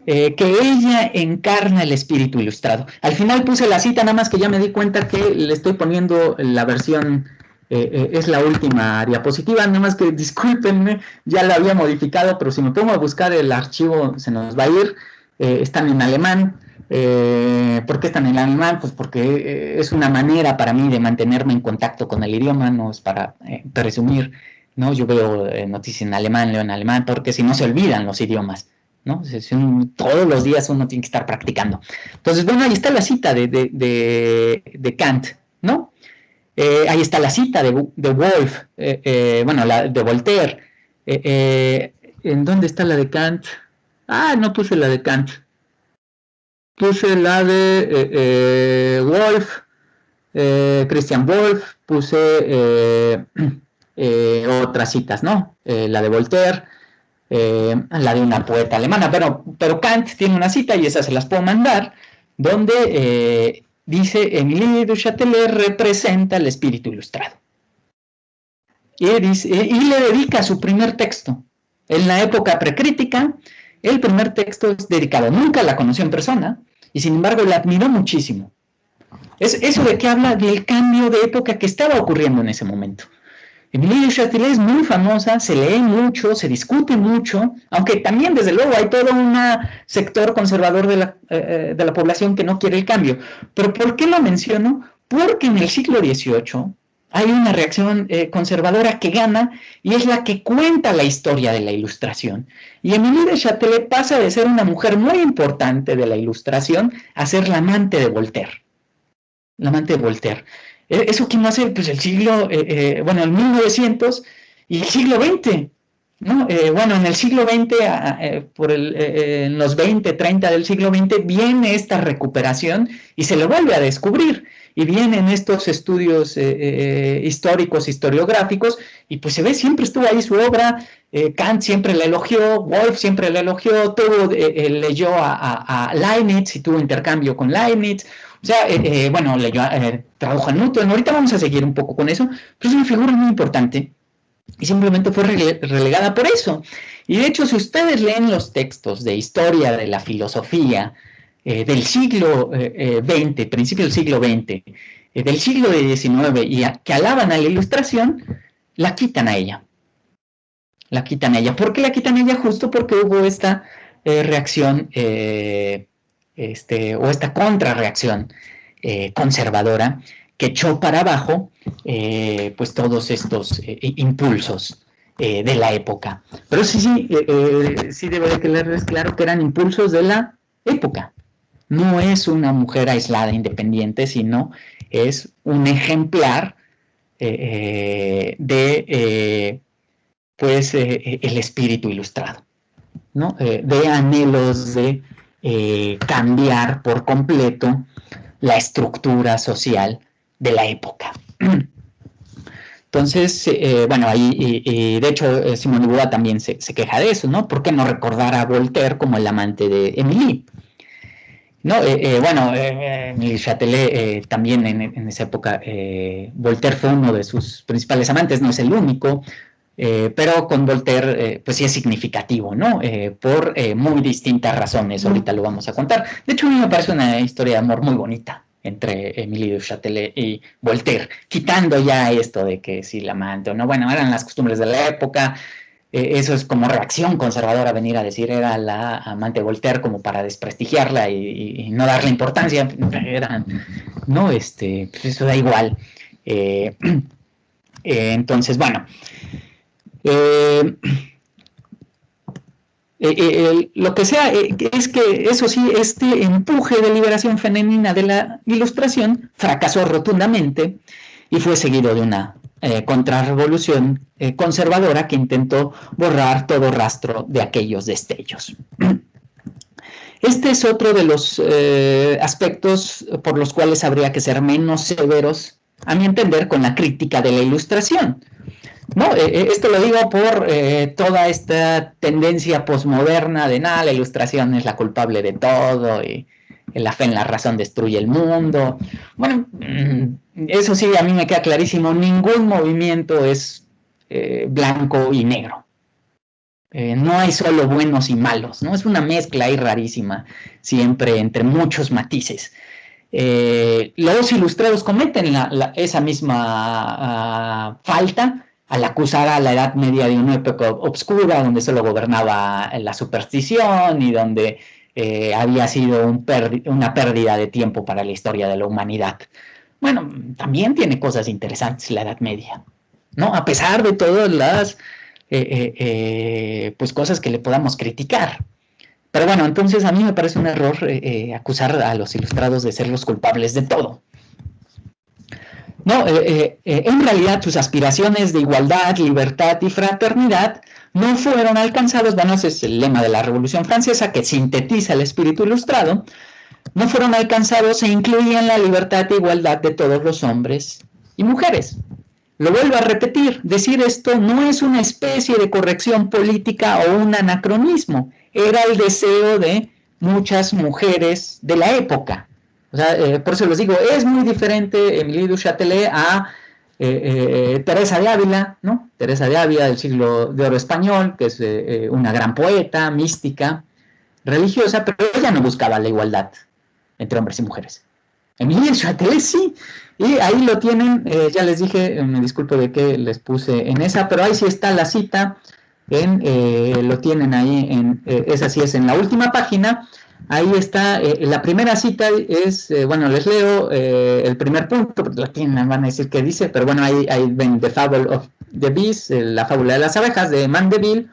que ella encarna el espíritu ilustrado. Al final puse la cita, nada más que ya me di cuenta que le estoy poniendo la versión, es la última diapositiva, nada más que discúlpenme, ya la había modificado, pero si me pongo a buscar el archivo se nos va a ir, están en alemán. ¿Por qué están en alemán? Pues porque es una manera para mí de mantenerme en contacto con el idioma, no es para presumir, ¿no? Yo veo noticias en alemán, leo en alemán, porque si no se olvidan los idiomas, ¿no? Todos los días uno tiene que estar practicando. Entonces, bueno, ahí está la cita de Kant, ¿no? Ahí está la cita de Wolf, bueno, la de Voltaire. ¿En dónde está la de Kant? No puse la de Kant. Puse la de Wolf, Christian Wolf, puse otras citas, ¿no? La de Voltaire, la de una poeta alemana, pero Kant tiene una cita y esas se las puedo mandar, donde dice, Émilie du Châtelet representa el espíritu ilustrado. Y le dedica su primer texto. En la época precrítica, el primer texto es dedicado, nunca la conoció en persona, y sin embargo la admiró muchísimo. Eso de que habla del cambio de época que estaba ocurriendo en ese momento. Émilie du Châtelet es muy famosa, se lee mucho, se discute mucho, aunque también desde luego hay todo un sector conservador de la población que no quiere el cambio. Pero ¿por qué lo menciono? Porque en el siglo XVIII hay una reacción conservadora que gana y es la que cuenta la historia de la Ilustración. Y Émilie du Châtelet pasa de ser una mujer muy importante de la Ilustración a ser la amante de Voltaire. La amante de Voltaire. ¿Eso quién lo hace? Pues el siglo, bueno, el 1900 y el siglo XX, ¿no? Bueno, en el siglo XX, en los 20, 30 del siglo XX, viene esta recuperación y se le vuelve a descubrir. Y vienen estos estudios históricos, historiográficos, y pues se ve, siempre estuvo ahí su obra, Kant siempre la elogió, Wolf siempre la elogió, leyó a Leibniz y tuvo intercambio con Leibniz. O sea, bueno, tradujo a Newton. Ahorita vamos a seguir un poco con eso, pero es una figura muy importante y simplemente fue relegada por eso. Y de hecho, si ustedes leen los textos de historia de la filosofía del siglo XX, principio del siglo XX, del siglo XIX, y que alaban a la Ilustración, la quitan a ella. La quitan a ella. ¿Por qué la quitan a ella? Justo porque hubo esta reacción o esta contrarreacción conservadora que echó para abajo pues todos estos impulsos de la época. Pero sí debe de quedarles claro que eran impulsos de la época. No es una mujer aislada, independiente, sino es un ejemplar pues el espíritu ilustrado, ¿no? De anhelos de cambiar por completo la estructura social de la época. Entonces, bueno, ahí, de hecho, Simone de Beauvoir también se queja de eso, ¿no? ¿Por qué no recordar a Voltaire como el amante de Émilie? ¿No? Bueno, Émilie Châtelet también en esa época, Voltaire fue uno de sus principales amantes, no es el único, pero con Voltaire, pues sí es significativo, ¿no? Por muy distintas razones, ahorita lo vamos a contar. De hecho, a mí me parece una historia de amor muy bonita entre Émilie du Châtelet y Voltaire, quitando ya esto de que si la amante o no, bueno, eran las costumbres de la época, eso es como reacción conservadora venir a decir era la amante de Voltaire como para desprestigiarla y no darle importancia, no, pues eso da igual. Entonces, bueno, lo que sea es que eso sí, este empuje de liberación femenina de la Ilustración fracasó rotundamente y fue seguido de una contrarrevolución conservadora que intentó borrar todo rastro de aquellos destellos. Este es otro de los aspectos por los cuales habría que ser menos severos, a mi entender, con la crítica de la Ilustración. No, esto lo digo por toda esta tendencia posmoderna de nada, la Ilustración es la culpable de todo y la fe en la razón destruye el mundo. Bueno, eso sí, a mí me queda clarísimo, ningún movimiento es blanco y negro. No hay solo buenos y malos, ¿no? Es una mezcla ahí rarísima, siempre entre muchos matices. Los ilustrados cometen esa misma falta al acusar a la Edad Media de una época obscura donde solo gobernaba la superstición y donde había sido una pérdida de tiempo para la historia de la humanidad. Bueno, también tiene cosas interesantes la Edad Media, ¿no? A pesar de todas las pues cosas que le podamos criticar. Pero bueno, entonces a mí me parece un error acusar a los ilustrados de ser los culpables de todo. No, en realidad sus aspiraciones de igualdad, libertad y fraternidad no fueron alcanzados, bueno, ese es el lema de la Revolución Francesa que sintetiza el espíritu ilustrado, no fueron alcanzados e incluían la libertad e igualdad de todos los hombres y mujeres. Lo vuelvo a repetir, decir esto no es una especie de corrección política o un anacronismo, era el deseo de muchas mujeres de la época. O sea, por eso les digo, es muy diferente Émilie du Châtelet a Teresa de Ávila, ¿no? Teresa de Ávila del siglo de oro español, que es una gran poeta, mística, religiosa, pero ella no buscaba la igualdad entre hombres y mujeres. Émilie du Châtelet sí, y ahí lo tienen, ya les dije, me disculpo de que les puse en esa, pero ahí sí está la cita, lo tienen ahí, esa sí es en la última página, ahí está, la primera cita es, bueno, les leo el primer punto, porque la tienen, van a decir qué dice, pero bueno, ahí ven The Fable of the Bees, la fábula de las abejas de Mandeville.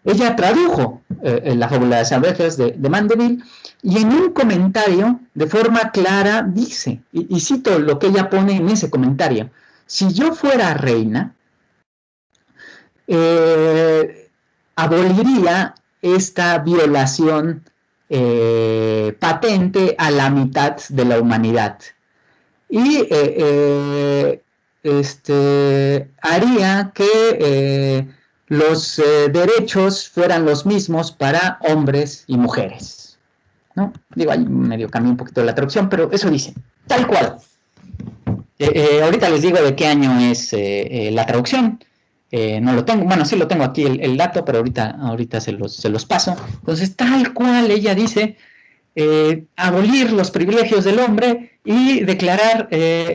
Ella tradujo la fábula de las abejas de Mandeville, y en un comentario, de forma clara, dice, y cito lo que ella pone en ese comentario: si yo fuera reina, aboliría esta violación patente a la mitad de la humanidad y haría que los derechos fueran los mismos para hombres y mujeres, ¿no? Digo, ahí medio cambié un poquito la traducción, pero eso dice, tal cual. Ahorita les digo de qué año es la traducción. No lo tengo, bueno, sí lo tengo aquí el dato, pero ahorita se los paso. Entonces, tal cual ella dice, abolir los privilegios del hombre y declarar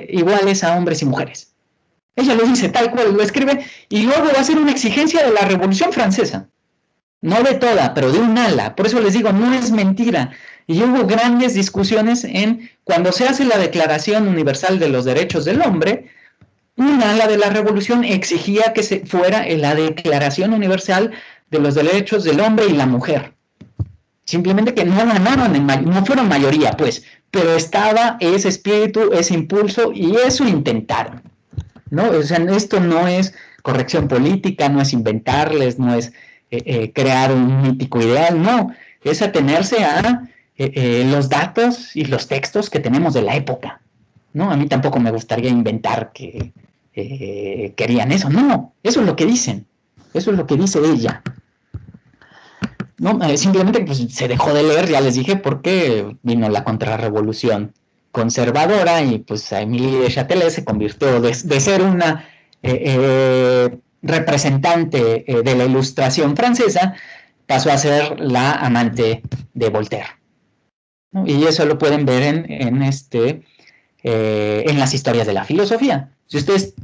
iguales a hombres y mujeres. Ella lo dice tal cual, lo escribe, y luego va a ser una exigencia de la Revolución Francesa. No de toda, pero de un ala. Por eso les digo, no es mentira. Y hubo grandes discusiones cuando se hace la Declaración Universal de los Derechos del Hombre, un ala de la Revolución exigía que se fuera la Declaración Universal de los Derechos del Hombre y la Mujer. Simplemente que no ganaron, no fueron mayoría, pues, pero estaba ese espíritu, ese impulso, y eso intentaron, ¿no? O sea, esto no es corrección política, no es inventarles, no es crear un mítico ideal, no, es atenerse a los datos y los textos que tenemos de la época, ¿no? A mí tampoco me gustaría inventar que querían eso, no, eso es lo que dicen, eso es lo que dice ella. No, simplemente pues, se dejó de leer, ya les dije, porque vino la contrarrevolución conservadora y pues Émilie de Châtelet se convirtió de ser una representante de la Ilustración francesa, pasó a ser la amante de Voltaire, ¿no? Y eso lo pueden ver en las historias de la filosofía. Si ustedes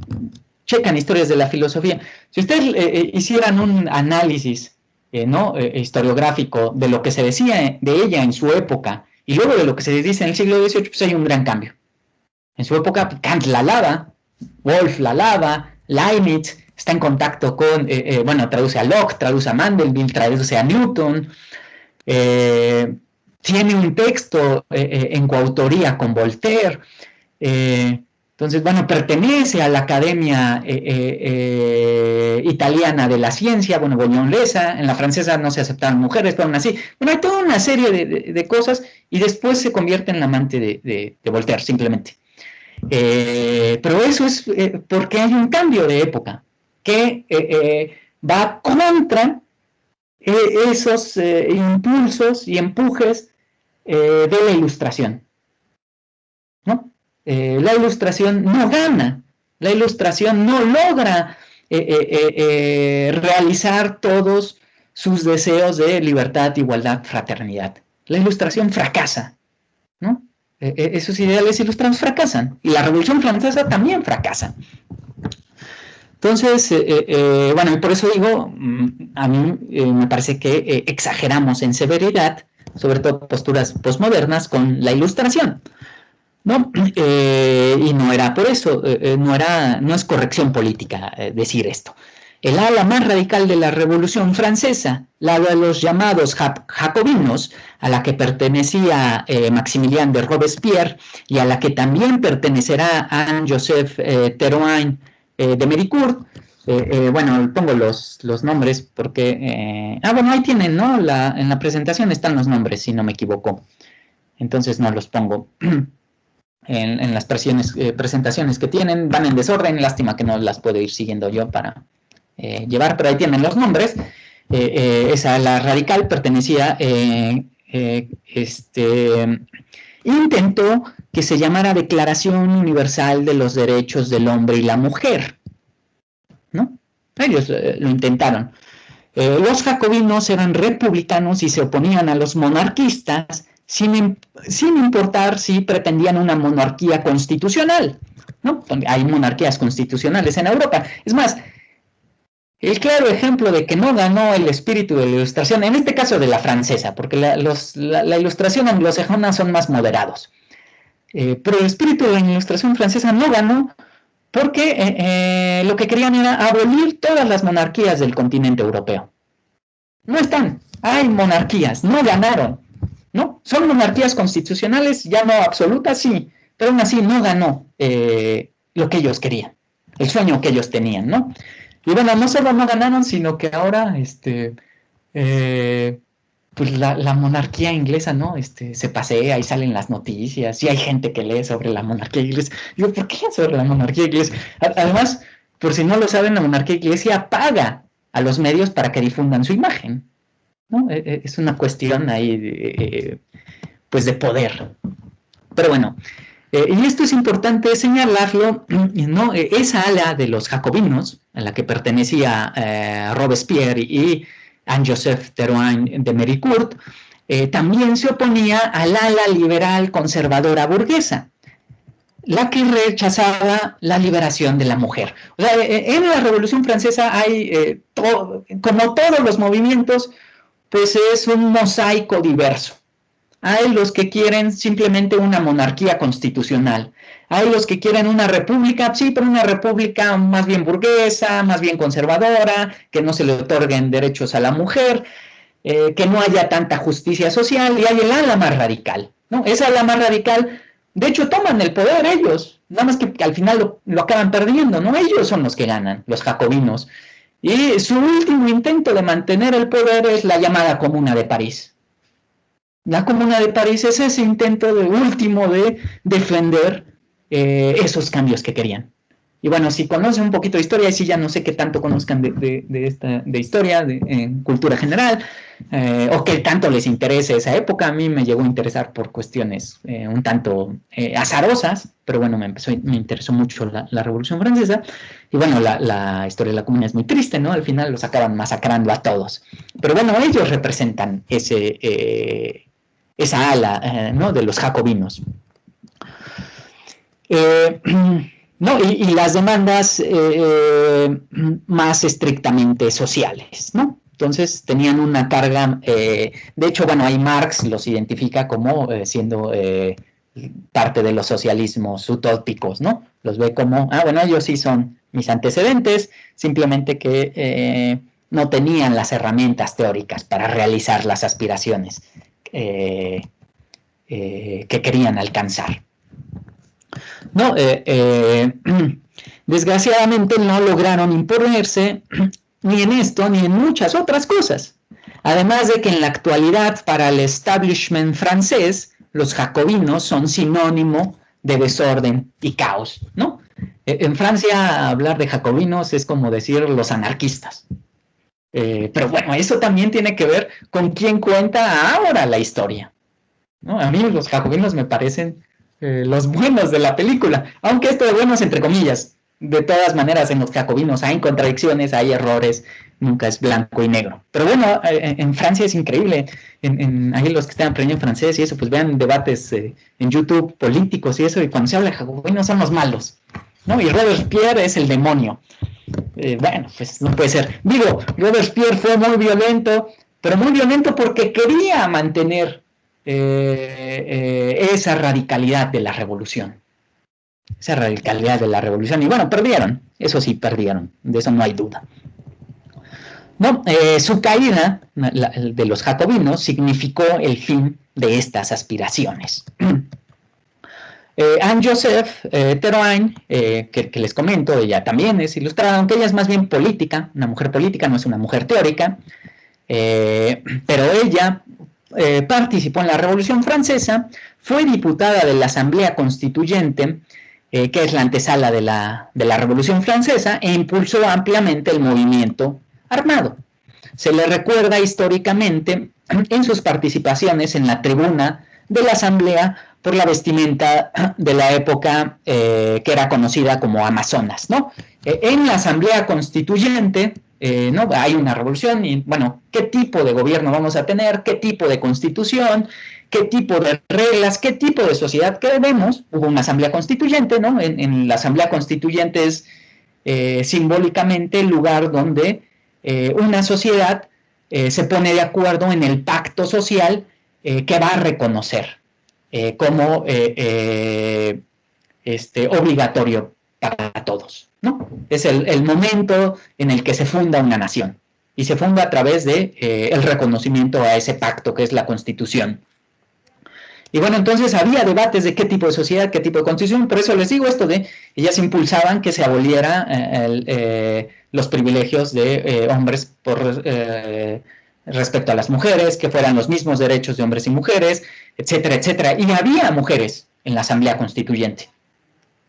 checan historias de la filosofía, si ustedes hicieran un análisis historiográfico de lo que se decía de ella en su época y luego de lo que se dice en el siglo XVIII, pues hay un gran cambio. En su época Kant la alaba, Wolff la alaba, Leibniz está en contacto con, traduce a Locke, traduce a Mandeville, traduce a Newton, tiene un texto en coautoría con Voltaire, entonces, bueno, pertenece a la Academia Italiana de la Ciencia, bueno, Bolognesa, en la francesa no se aceptaban mujeres, pero aún así, bueno, hay toda una serie de cosas y después se convierte en la amante de Voltaire, simplemente. Pero eso es porque hay un cambio de época que va contra esos impulsos y empujes de la Ilustración, ¿no? La Ilustración no gana, la Ilustración no logra realizar todos sus deseos de libertad, igualdad, fraternidad. La Ilustración fracasa, ¿no? Esos ideales ilustrados fracasan, y la Revolución Francesa también fracasa. Entonces, bueno, y por eso digo, a mí me parece que exageramos en severidad, sobre todo posturas postmodernas, con la Ilustración, ¿no? Y no era por eso, no es corrección política decir esto. El ala más radical de la Revolución Francesa, la de los llamados jacobinos, a la que pertenecía Maximilien de Robespierre y a la que también pertenecerá Anne-Joseph Théroigne de Méricourt. Bueno, pongo los nombres porque... bueno, ahí tienen, ¿no? En la presentación están los nombres, si no me equivoco. Entonces no los pongo. En las presentaciones que tienen, van en desorden, lástima que no las puedo ir siguiendo yo para llevar, pero ahí tienen los nombres. Esa, la radical, pertenecía, intentó que se llamara Declaración Universal de los Derechos del Hombre y la Mujer, ¿no? Ellos lo intentaron. Los jacobinos eran republicanos y se oponían a los monarquistas, sin importar si pretendían una monarquía constitucional, ¿no? Hay monarquías constitucionales en Europa. Es más, el claro ejemplo de que no ganó el espíritu de la Ilustración, en este caso de la francesa, porque la Ilustración anglosajona son más moderados, pero el espíritu de la Ilustración francesa no ganó porque lo que querían era abolir todas las monarquías del continente europeo. No están, hay monarquías, no ganaron, ¿no? Son monarquías constitucionales, ya no absolutas, sí, pero aún así no ganó lo que ellos querían, el sueño que ellos tenían, ¿no? Y bueno, no solo no ganaron, sino que ahora pues la monarquía inglesa, ¿no? Se pasea y salen las noticias, y hay gente que lee sobre la monarquía inglesa. Digo, ¿por qué sobre la monarquía inglesa? Además, por si no lo saben, la monarquía inglesa paga a los medios para que difundan su imagen, ¿no? Es una cuestión ahí, pues, de poder. Pero bueno, y esto es importante señalarlo, ¿no? Esa ala de los jacobinos, a la que pertenecía Robespierre y Anne-Joseph Théroigne de Méricourt, también se oponía al ala liberal conservadora burguesa, la que rechazaba la liberación de la mujer. O sea, en la Revolución Francesa hay, como todos los movimientos, pues es un mosaico diverso. Hay los que quieren simplemente una monarquía constitucional. Hay los que quieren una república, sí, pero una república más bien burguesa, más bien conservadora, que no se le otorguen derechos a la mujer, que no haya tanta justicia social, y hay el ala más radical, ¿no? Esa ala más radical, de hecho, toman el poder ellos, nada más que al final lo acaban perdiendo, ¿no? Ellos son los que ganan, los jacobinos. Y su último intento de mantener el poder es la llamada Comuna de París. La Comuna de París es ese intento último de defender esos cambios que querían. Y bueno, si conocen un poquito de historia, y si ya no sé qué tanto conozcan de historia, en cultura general, o qué tanto les interese esa época, a mí me llegó a interesar por cuestiones un tanto azarosas, pero bueno, me interesó mucho la Revolución Francesa, y bueno, la historia de la Comuna es muy triste, ¿no? Al final los acaban masacrando a todos. Pero bueno, ellos representan esa ala, ¿no? De los jacobinos. No, y las demandas más estrictamente sociales, ¿no? Entonces tenían una carga, de hecho, bueno, ahí Marx los identifica como siendo parte de los socialismos utópicos, ¿no? Los ve como, bueno, ellos sí son mis antecedentes, simplemente que no tenían las herramientas teóricas para realizar las aspiraciones que querían alcanzar. No, desgraciadamente no lograron imponerse ni en esto ni en muchas otras cosas. Además de que en la actualidad para el establishment francés los jacobinos son sinónimo de desorden y caos, ¿no? En Francia hablar de jacobinos es como decir los anarquistas. Pero bueno, eso también tiene que ver con quién cuenta ahora la historia, ¿no? A mí los jacobinos me parecen los buenos de la película, aunque esto de buenos entre comillas. De todas maneras, en los jacobinos hay contradicciones, hay errores, nunca es blanco y negro. Pero bueno, en Francia es increíble, ahí los que están aprendiendo francés y eso, pues vean debates en YouTube políticos y eso, y cuando se habla de jacobinos son los malos, ¿no? Y Robespierre es el demonio. Bueno, pues no puede ser. Digo, Robespierre fue muy violento, pero muy violento porque quería mantener esa radicalidad de la revolución. Esa radicalidad de la revolución. Y bueno, perdieron. Eso sí, perdieron. De eso no hay duda. No, su caída de los jacobinos significó el fin de estas aspiraciones. Anne-Joseph Théroigne, que les comento, ella también es ilustrada, aunque ella es más bien política, una mujer política, no es una mujer teórica, pero ella participó en la Revolución Francesa, fue diputada de la Asamblea Constituyente, que es la antesala de la Revolución Francesa, e impulsó ampliamente el movimiento armado. Se le recuerda históricamente en sus participaciones en la tribuna de la Asamblea por la vestimenta de la época que era conocida como Amazonas, ¿no? En la Asamblea Constituyente, ¿no? Hay una revolución y, bueno, ¿qué tipo de gobierno vamos a tener? ¿Qué tipo de constitución? ¿Qué tipo de reglas? ¿Qué tipo de sociedad queremos? Hubo una Asamblea Constituyente, ¿no? En la Asamblea Constituyente es simbólicamente el lugar donde una sociedad se pone de acuerdo en el pacto social que va a reconocer como obligatorio para todos, ¿no? Es el momento en el que se funda una nación y se funda a través de el reconocimiento a ese pacto que es la Constitución. Y bueno, entonces había debates de qué tipo de sociedad, qué tipo de constitución, por eso les digo esto de, ellas impulsaban que se aboliera los privilegios de hombres respecto a las mujeres, que fueran los mismos derechos de hombres y mujeres, etcétera, etcétera. Y había mujeres en la Asamblea Constituyente.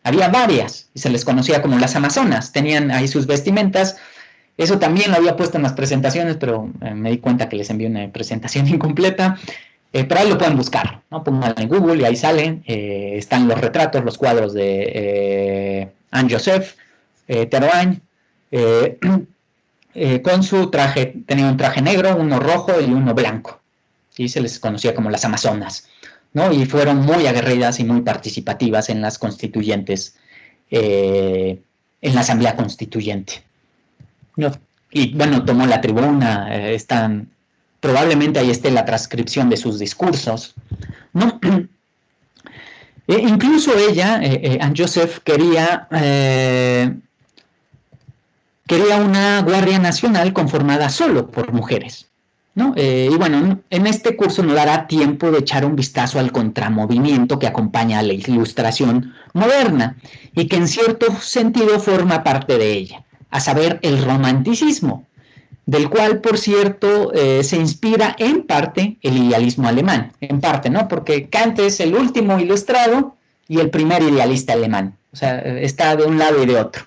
Había varias, y se les conocía como las Amazonas, tenían ahí sus vestimentas. Eso también lo había puesto en las presentaciones, pero me di cuenta que les envié una presentación incompleta. Pero ahí lo pueden buscar, ¿no? Pónganlo en Google y ahí salen, están los retratos, los cuadros de Anne-Joseph Théroigne, con su traje, tenía un traje negro, uno rojo y uno blanco, y se les conocía como las Amazonas, ¿no? Y fueron muy aguerridas y muy participativas en las constituyentes, en la Asamblea Constituyente, ¿no? Y bueno, tomó la tribuna, probablemente ahí esté la transcripción de sus discursos, ¿no? Incluso ella, Anne-Joseph, quería una Guardia Nacional conformada solo por mujeres, ¿no? Y bueno, en este curso nos dará tiempo de echar un vistazo al contramovimiento que acompaña a la Ilustración moderna y que en cierto sentido forma parte de ella, a saber, el romanticismo, del cual, por cierto, se inspira en parte el idealismo alemán, en parte, ¿no? Porque Kant es el último ilustrado y el primer idealista alemán, o sea, está de un lado y de otro.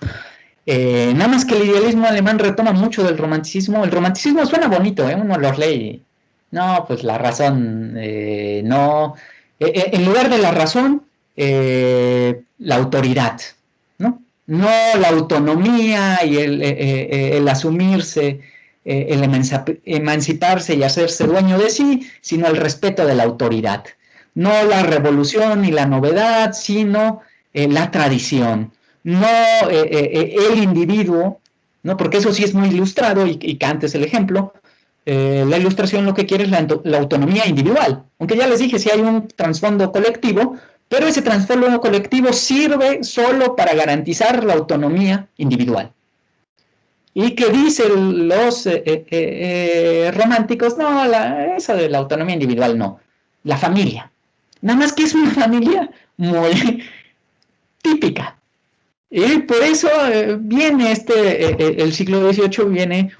Nada más que el idealismo alemán retoma mucho del romanticismo. El romanticismo suena bonito, uno los lee y, no, pues la razón, no, en lugar de la razón, la autoridad, ¿no? No la autonomía y el asumirse, el emanciparse y hacerse dueño de sí, sino el respeto de la autoridad. No la revolución ni la novedad, sino la tradición. No el individuo, ¿no? Porque eso sí es muy ilustrado y Kant es el ejemplo. La ilustración lo que quiere es la autonomía individual. Aunque ya les dije, si hay un trasfondo colectivo, pero ese trasfondo colectivo sirve solo para garantizar la autonomía individual. ¿Y qué dicen los románticos? No, eso de la autonomía individual no. La familia. Nada más que es una familia muy típica. Y por eso viene el siglo XVIII viene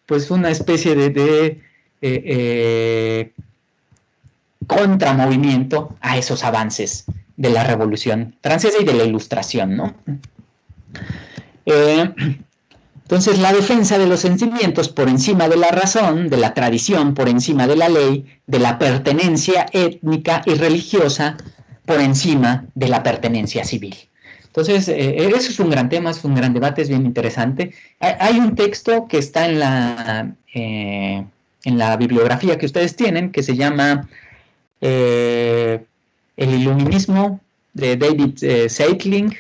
pues una especie de contramovimiento a esos avances de la Revolución Francesa y de la Ilustración, ¿no? Entonces, la defensa de los sentimientos por encima de la razón, de la tradición por encima de la ley, de la pertenencia étnica y religiosa por encima de la pertenencia civil. Entonces, eso es un gran tema, es un gran debate, es bien interesante. Hay un texto que está en la bibliografía que ustedes tienen, que se llama El Iluminismo, de David Seitling,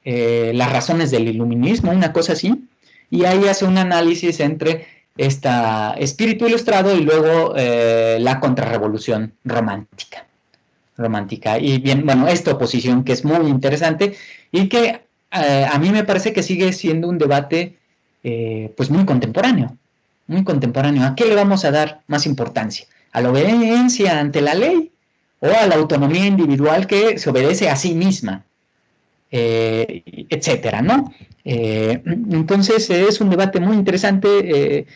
Las razones del iluminismo, una cosa así, y ahí hace un análisis entre espíritu ilustrado y luego la contrarrevolución romántica. Y bien, bueno, esta oposición que es muy interesante y que a mí me parece que sigue siendo un debate pues muy contemporáneo. ¿A qué le vamos a dar más importancia? ¿A la obediencia ante la ley o a la autonomía individual que se obedece a sí misma? Etcétera, ¿no? Entonces es un debate muy interesante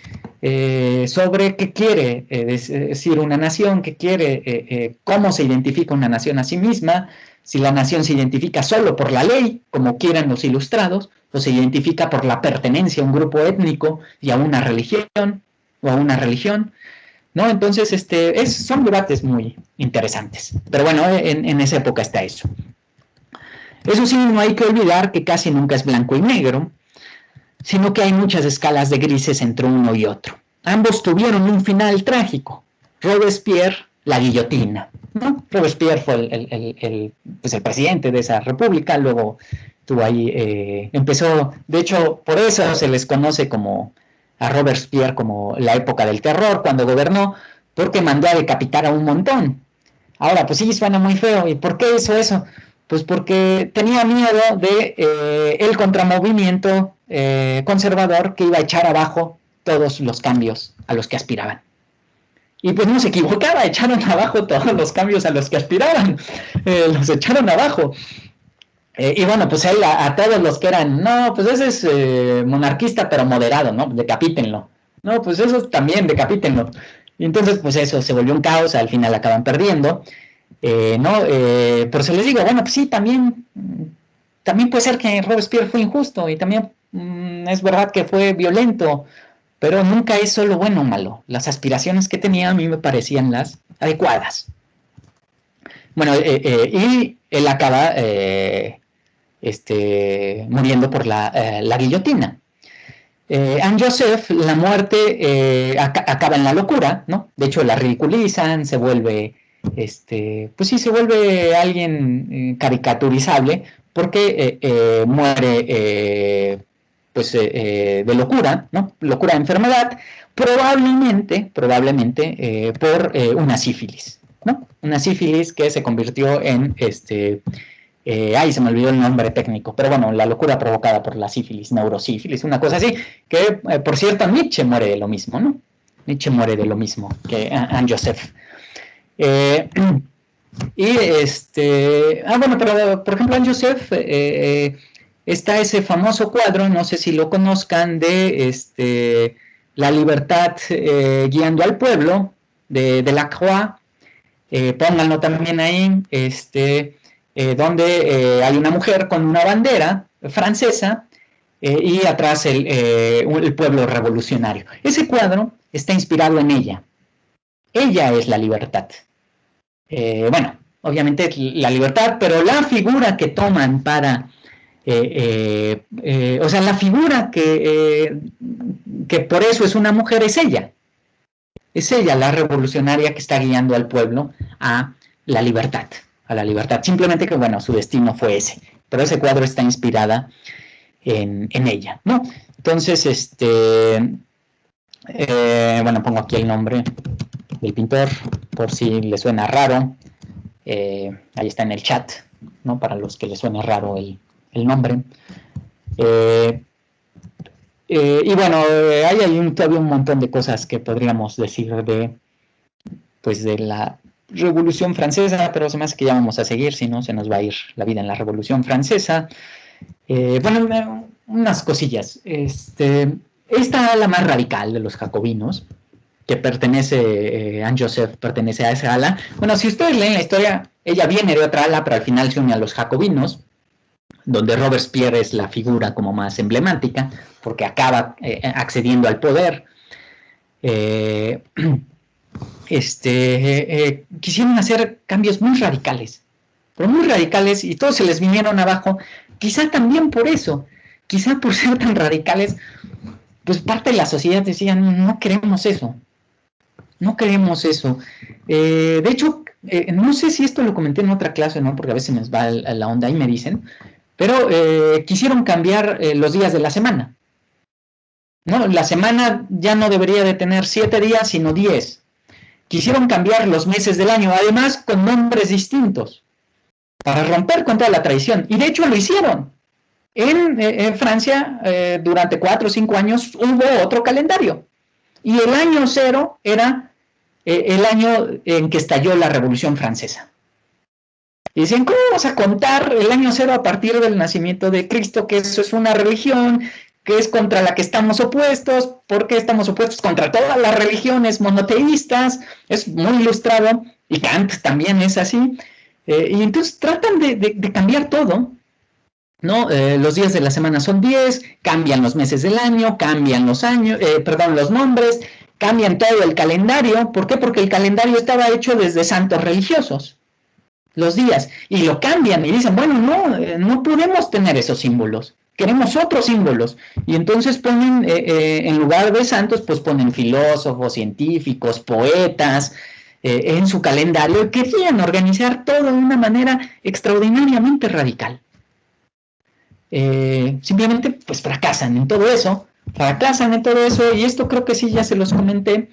sobre qué quiere decir una nación, qué quiere, cómo se identifica una nación a sí misma, si la nación se identifica solo por la ley, como quieren los ilustrados, o se identifica por la pertenencia a un grupo étnico y a una religión, ¿no? Entonces, son debates muy interesantes. Pero bueno, en esa época está eso. Eso sí, no hay que olvidar que casi nunca es blanco y negro, sino que hay muchas escalas de grises entre uno y otro. Ambos tuvieron un final trágico. Robespierre, la guillotina, ¿no? Robespierre fue el presidente de esa república, luego tuvo ahí, empezó, de hecho, por eso se les conoce a Robespierre como la época del terror, cuando gobernó, porque mandó a decapitar a un montón. Ahora, pues sí, suena muy feo. ¿Y por qué hizo eso? Pues porque tenía miedo de el contramovimiento conservador que iba a echar abajo todos los cambios a los que aspiraban. Y pues no se equivocaba, echaron abajo todos los cambios a los que aspiraban, los echaron abajo. Y bueno, pues él a todos los que eran, no, pues ese es monarquista pero moderado, ¿no? Decapítenlo. No, pues eso también, decapítenlo. Y entonces, pues eso se volvió un caos, al final acaban perdiendo. ¿No? Por eso les digo, bueno, pues sí, también puede ser que Robespierre fue injusto y también es verdad que fue violento, pero nunca es solo bueno o malo. Las aspiraciones que tenía a mí me parecían las adecuadas. Bueno, y él acaba muriendo por la guillotina. Anne Joseph, la muerte acaba en la locura, ¿no? De hecho, la ridiculizan, se vuelve pues sí, se vuelve alguien caricaturizable porque muere de locura, ¿no? Locura de enfermedad, probablemente por una sífilis, ¿no? Una sífilis que se convirtió en se me olvidó el nombre técnico, pero bueno, la locura provocada por la sífilis, neurosífilis, una cosa así, que por cierto Nietzsche muere de lo mismo, ¿no? Nietzsche muere de lo mismo que Anne Joseph. Bueno, pero por ejemplo en Joseph está ese famoso cuadro, no sé si lo conozcan, de La libertad guiando al pueblo, de Delacroix, pónganlo también ahí, donde hay una mujer con una bandera francesa y atrás el pueblo revolucionario. Ese cuadro está inspirado en ella. Ella es la libertad. Bueno, obviamente la libertad, pero la figura que toman para, o sea, la figura que por eso es una mujer es ella. Es ella la revolucionaria que está guiando al pueblo a la libertad. Simplemente que, bueno, su destino fue ese. Pero ese cuadro está inspirada en ella, ¿no? Entonces, bueno, pongo aquí el nombre del pintor, por si le suena raro. Ahí está en el chat, ¿no? Para los que les suene raro el nombre. Y bueno, hay todavía un montón de cosas que podríamos decir de la Revolución Francesa, pero se me hace que ya vamos a seguir, si no se nos va a ir la vida en la Revolución Francesa. Bueno, unas cosillas. Esta la más radical de los jacobinos, que pertenece, Anne Joseph pertenece a esa ala. Bueno, si ustedes leen la historia, ella viene de otra ala, pero al final se une a los jacobinos, donde Robespierre es la figura como más emblemática, porque acaba accediendo al poder. Quisieron hacer cambios muy radicales pero muy radicales, y todos se les vinieron abajo, quizá también por eso, quizá por ser tan radicales, pues parte de la sociedad decía, no queremos eso, no queremos eso. De hecho, no sé si esto lo comenté en otra clase, ¿no? Porque a veces me va la onda y me dicen, pero quisieron cambiar los días de la semana, ¿no? La semana ya no debería de tener 7 días, sino 10. Quisieron cambiar los meses del año, además con nombres distintos, para romper con toda la tradición. Y de hecho lo hicieron. En Francia, durante 4 o 5 años, hubo otro calendario. Y el año 0 era el año en que estalló la Revolución Francesa. Y decían, ¿cómo vamos a contar el año 0 a partir del nacimiento de Cristo? Que eso es una religión que es contra la que estamos opuestos. ¿Por qué estamos opuestos? Contra todas las religiones monoteístas. Es muy ilustrado. Y Kant también es así. Y entonces tratan de cambiar todo, ¿no? Los días de la semana son 10, cambian los meses del año, cambian los nombres, cambian todo el calendario. ¿Por qué? Porque el calendario estaba hecho desde santos religiosos, los días, y lo cambian y dicen, bueno, no podemos tener esos símbolos, queremos otros símbolos. Y entonces ponen, en lugar de santos, pues ponen filósofos, científicos, poetas, en su calendario. Querían organizar todo de una manera extraordinariamente radical. Simplemente pues fracasan en todo eso, y esto creo que sí ya se los comenté,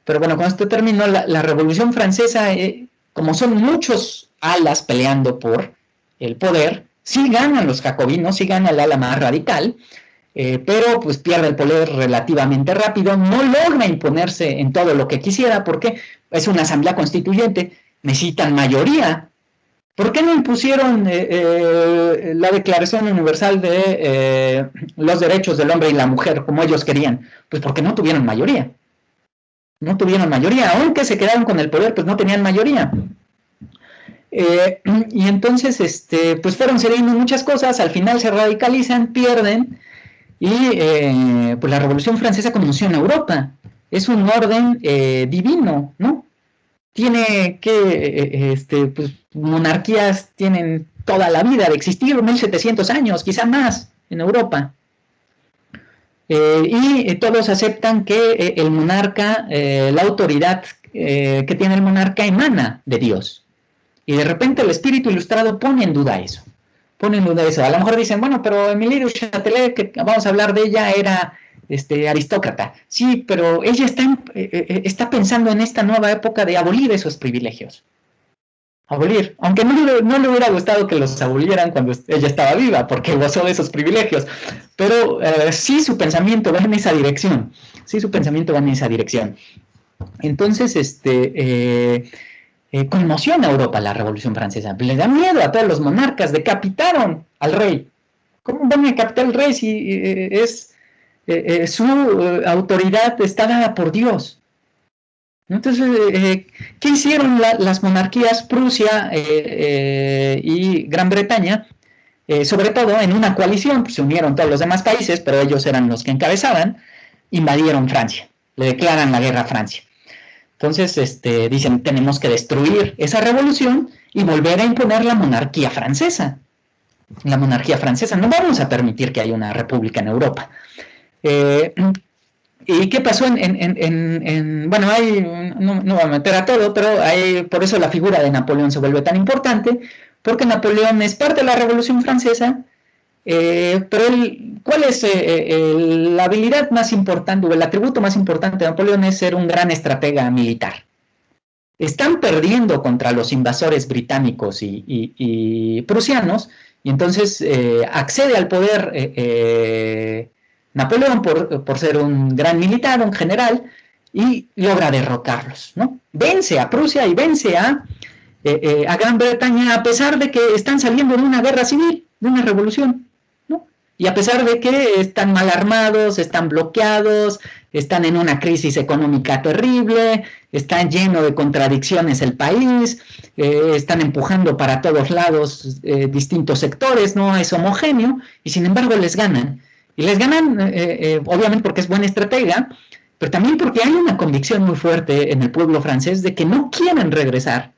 pero bueno, con esto terminó la Revolución Francesa. Como son muchos alas peleando por el poder, sí ganan los jacobinos, sí gana el ala más radical, pero pues pierde el poder relativamente rápido, no logra imponerse en todo lo que quisiera, porque es una asamblea constituyente, necesitan mayoría. ¿Por qué no impusieron la Declaración Universal de los Derechos del Hombre y la Mujer como ellos querían? Pues porque no tuvieron mayoría. No tuvieron mayoría, aunque se quedaron con el poder, pues no tenían mayoría. Y entonces, pues fueron cediendo muchas cosas, al final se radicalizan, pierden, y pues la Revolución Francesa conoció en Europa. Es un orden divino, ¿no? Tiene que, pues, monarquías tienen toda la vida de existir, 1700 años, quizá más, en Europa. Y todos aceptan que el monarca, la autoridad que tiene el monarca emana de Dios. Y de repente el espíritu ilustrado pone en duda eso. A lo mejor dicen, bueno, pero Emilie du Châtelet, que vamos a hablar de ella, era aristócrata. Sí, pero ella está pensando en esta nueva época de abolir esos privilegios. Abolir, aunque no le hubiera gustado que los abolieran cuando ella estaba viva, porque gozó de esos privilegios, pero sí su pensamiento va en esa dirección, Entonces, conmociona a Europa la Revolución Francesa, le da miedo a todos los monarcas, decapitaron al rey. ¿Cómo van a decapitar al rey si su autoridad está dada por Dios? Entonces, ¿qué hicieron las monarquías Prusia y Gran Bretaña? Sobre todo en una coalición, pues se unieron todos los demás países, pero ellos eran los que encabezaban, invadieron Francia, le declaran la guerra a Francia. Entonces, dicen, tenemos que destruir esa revolución y volver a imponer la monarquía francesa. La monarquía francesa, no vamos a permitir que haya una república en Europa. ¿Y qué pasó bueno, no voy a meter a todo, pero por eso la figura de Napoleón se vuelve tan importante, porque Napoleón es parte de la Revolución Francesa, pero ¿cuál es la habilidad más importante, o el atributo más importante de Napoleón? Es ser un gran estratega militar. Están perdiendo contra los invasores británicos y prusianos, y entonces accede al poder Napoleón por ser un gran militar, un general, y logra derrocarlos, ¿no? Vence a Prusia y vence a Gran Bretaña, a pesar de que están saliendo de una guerra civil, de una revolución, ¿no? Y a pesar de que están mal armados, están bloqueados, están en una crisis económica terrible, está lleno de contradicciones el país, están empujando para todos lados distintos sectores, no es homogéneo, y sin embargo les ganan. Y les ganan, obviamente porque es buena estratega, pero también porque hay una convicción muy fuerte en el pueblo francés de que no quieren regresar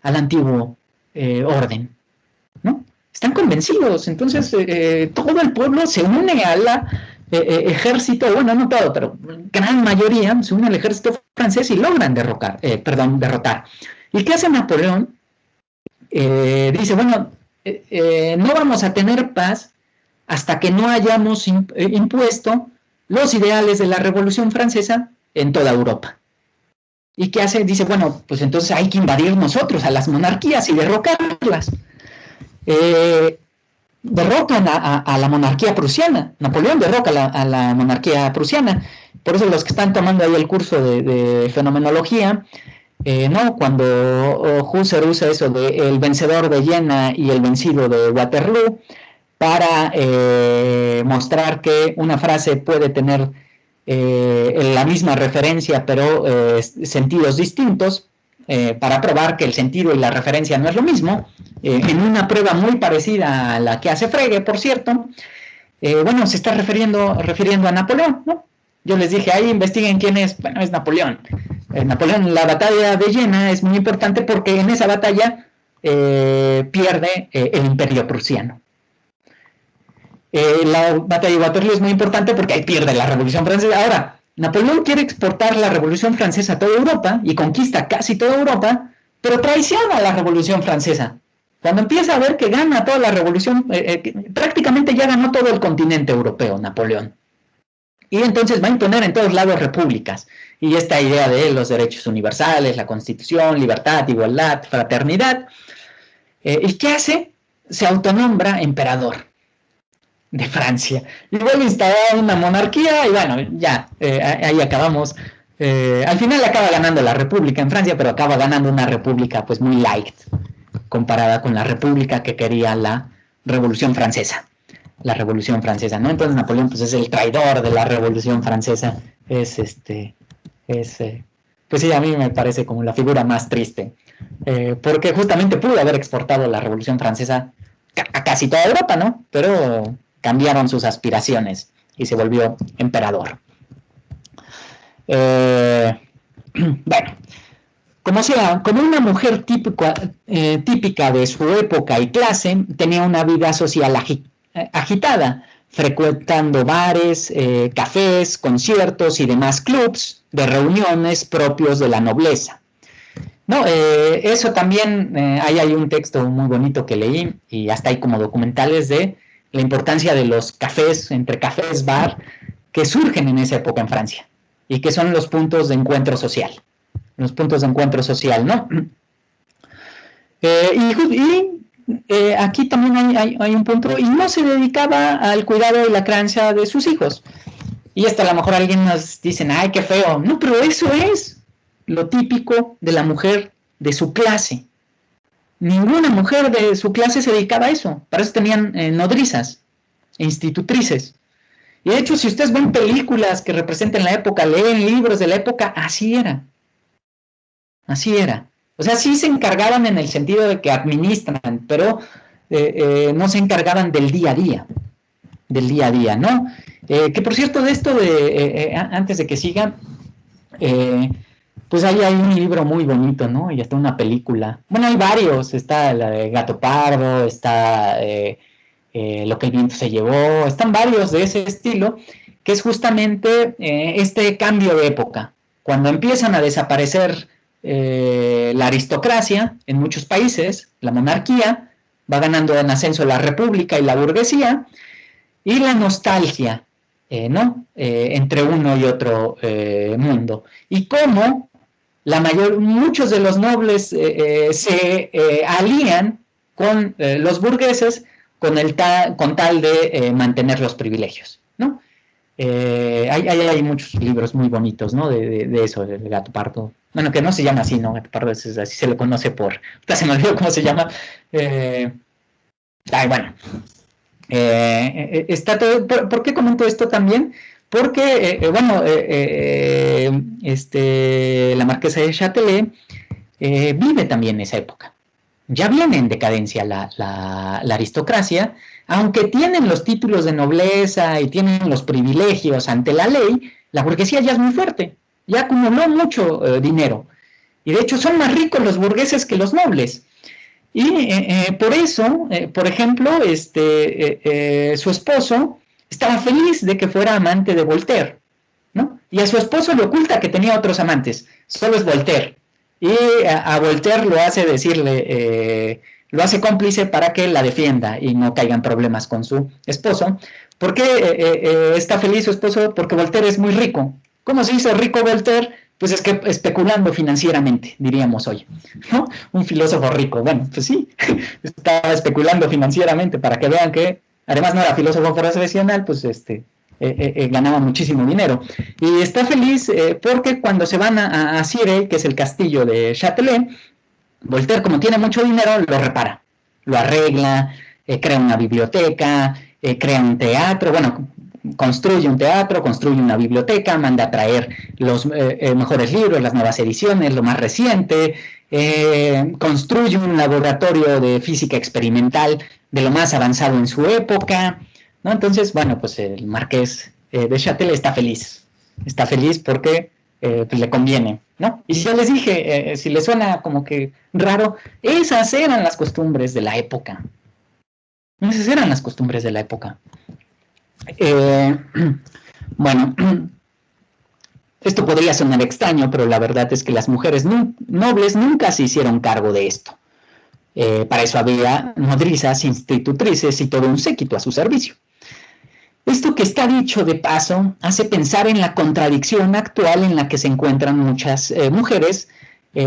al antiguo orden. ¿no? Están convencidos. Entonces, todo el pueblo se une al ejército, bueno, no todo, pero gran mayoría se une al ejército francés y logran derrotar. ¿Y qué hace Napoleón? Dice, bueno, no vamos a tener paz hasta que no hayamos impuesto los ideales de la Revolución Francesa en toda Europa. ¿Y qué hace? Dice, bueno, pues entonces hay que invadir nosotros a las monarquías y derrocarlas. Derrocan a la monarquía prusiana. Napoleón derroca a la monarquía prusiana. Por eso los que están tomando ahí el curso de fenomenología, ¿no? Cuando Husserl usa eso de el vencedor de Jena y el vencido de Waterloo, para mostrar que una frase puede tener la misma referencia, pero sentidos distintos, para probar que el sentido y la referencia no es lo mismo, en una prueba muy parecida a la que hace Frege, por cierto, bueno, se está refiriendo a Napoleón, ¿no? Yo les dije, ahí investiguen quién es. Bueno, es Napoleón. Napoleón, la batalla de Jena es muy importante porque en esa batalla pierde el imperio prusiano. La batalla de Waterloo es muy importante porque ahí pierde la Revolución Francesa. Ahora, Napoleón quiere exportar la Revolución Francesa a toda Europa y conquista casi toda Europa, pero traiciona a la Revolución Francesa. Cuando empieza a ver que gana toda la Revolución, prácticamente ya ganó todo el continente europeo, Napoleón. Y entonces va a imponer en todos lados repúblicas. Y esta idea de los derechos universales, la Constitución, libertad, igualdad, fraternidad. ¿Y qué hace? Se autonombra emperador de Francia. Y vuelve a instalar una monarquía y bueno, ya, ahí acabamos. Al final acaba ganando la república en Francia, pero acaba ganando una república pues muy light, comparada con la república que quería la Revolución Francesa. La Revolución Francesa, ¿no? Entonces Napoleón pues es el traidor de la Revolución Francesa. Pues sí, a mí me parece como la figura más triste. Porque justamente pudo haber exportado la Revolución Francesa a casi toda Europa, ¿no? Pero cambiaron sus aspiraciones y se volvió emperador. Bueno, como sea, como una mujer típica de su época y clase, tenía una vida social agitada, frecuentando bares, cafés, conciertos y demás clubs de reuniones propios de la nobleza. No, eso también, ahí hay un texto muy bonito que leí y hasta hay como documentales de la importancia de los cafés, entre cafés, bar, que surgen en esa época en Francia y que son los puntos de encuentro social. Los puntos de encuentro social, ¿no? Aquí también hay un punto, y no se dedicaba al cuidado y la crianza de sus hijos. Y esto a lo mejor alguien nos dice, ay, qué feo. No, pero eso es lo típico de la mujer de su clase. Ninguna mujer de su clase se dedicaba a eso. Para eso tenían nodrizas, institutrices. Y de hecho, si ustedes ven películas que representen la época, leen libros de la época, así era. Así era. O sea, sí se encargaban en el sentido de que administran, pero no se encargaban del día a día. Del día a día, ¿no? Que por cierto, de esto antes de que siga, pues ahí hay un libro muy bonito, ¿no? Y hasta una película. Bueno, hay varios. Está la de Gato Pardo, está Lo que el viento se llevó. Están varios de ese estilo, que es justamente este cambio de época. Cuando empiezan a desaparecer la aristocracia en muchos países, la monarquía, va ganando en ascenso la república y la burguesía, y la nostalgia, ¿no? Entre uno y otro mundo. Y cómo muchos de los nobles se alían con los burgueses con tal de mantener los privilegios, ¿no? Hay muchos libros muy bonitos, ¿no? De eso, del Gato Pardo. Bueno, que no se llama así, ¿no? Gato Pardo, así se le conoce por... Se me olvidó cómo se llama. Bueno. Está todo. ¿Por qué comento esto también? Porque, la marquesa de Châtelet vive también esa época. Ya viene en decadencia la aristocracia, aunque tienen los títulos de nobleza y tienen los privilegios ante la ley, la burguesía ya es muy fuerte, ya acumuló mucho dinero. Y de hecho son más ricos los burgueses que los nobles. Y por eso, por ejemplo, su esposo estaba feliz de que fuera amante de Voltaire, ¿no? Y a su esposo le oculta que tenía otros amantes, solo es Voltaire. Y a Voltaire lo hace decirle, lo hace cómplice para que la defienda y no caigan problemas con su esposo. ¿Por qué está feliz su esposo? Porque Voltaire es muy rico. ¿Cómo se hizo rico Voltaire? Pues es que especulando financieramente, diríamos hoy, ¿no? Un filósofo rico. Bueno, pues sí, estaba especulando financieramente para que vean que, además no era filósofo profesional, pues ganaba muchísimo dinero. Y está feliz porque cuando se van a Cirey, que es el castillo de Châtelet, Voltaire, como tiene mucho dinero, lo repara, lo arregla, crea una biblioteca, crea un teatro, bueno, construye un teatro, construye una biblioteca, manda a traer los mejores libros, las nuevas ediciones, lo más reciente, construye un laboratorio de física experimental de lo más avanzado en su época, ¿no? Entonces, bueno, pues el marqués de Châtelet está feliz porque pues le conviene, ¿no? Y si yo les dije, si les suena como que raro, esas eran las costumbres de la época. Esas eran las costumbres de la época. Bueno, esto podría sonar extraño, pero la verdad es que las mujeres nobles nunca se hicieron cargo de esto. Para eso había nodrizas, institutrices y todo un séquito a su servicio. Esto que está dicho de paso hace pensar en la contradicción actual en la que se encuentran muchas mujeres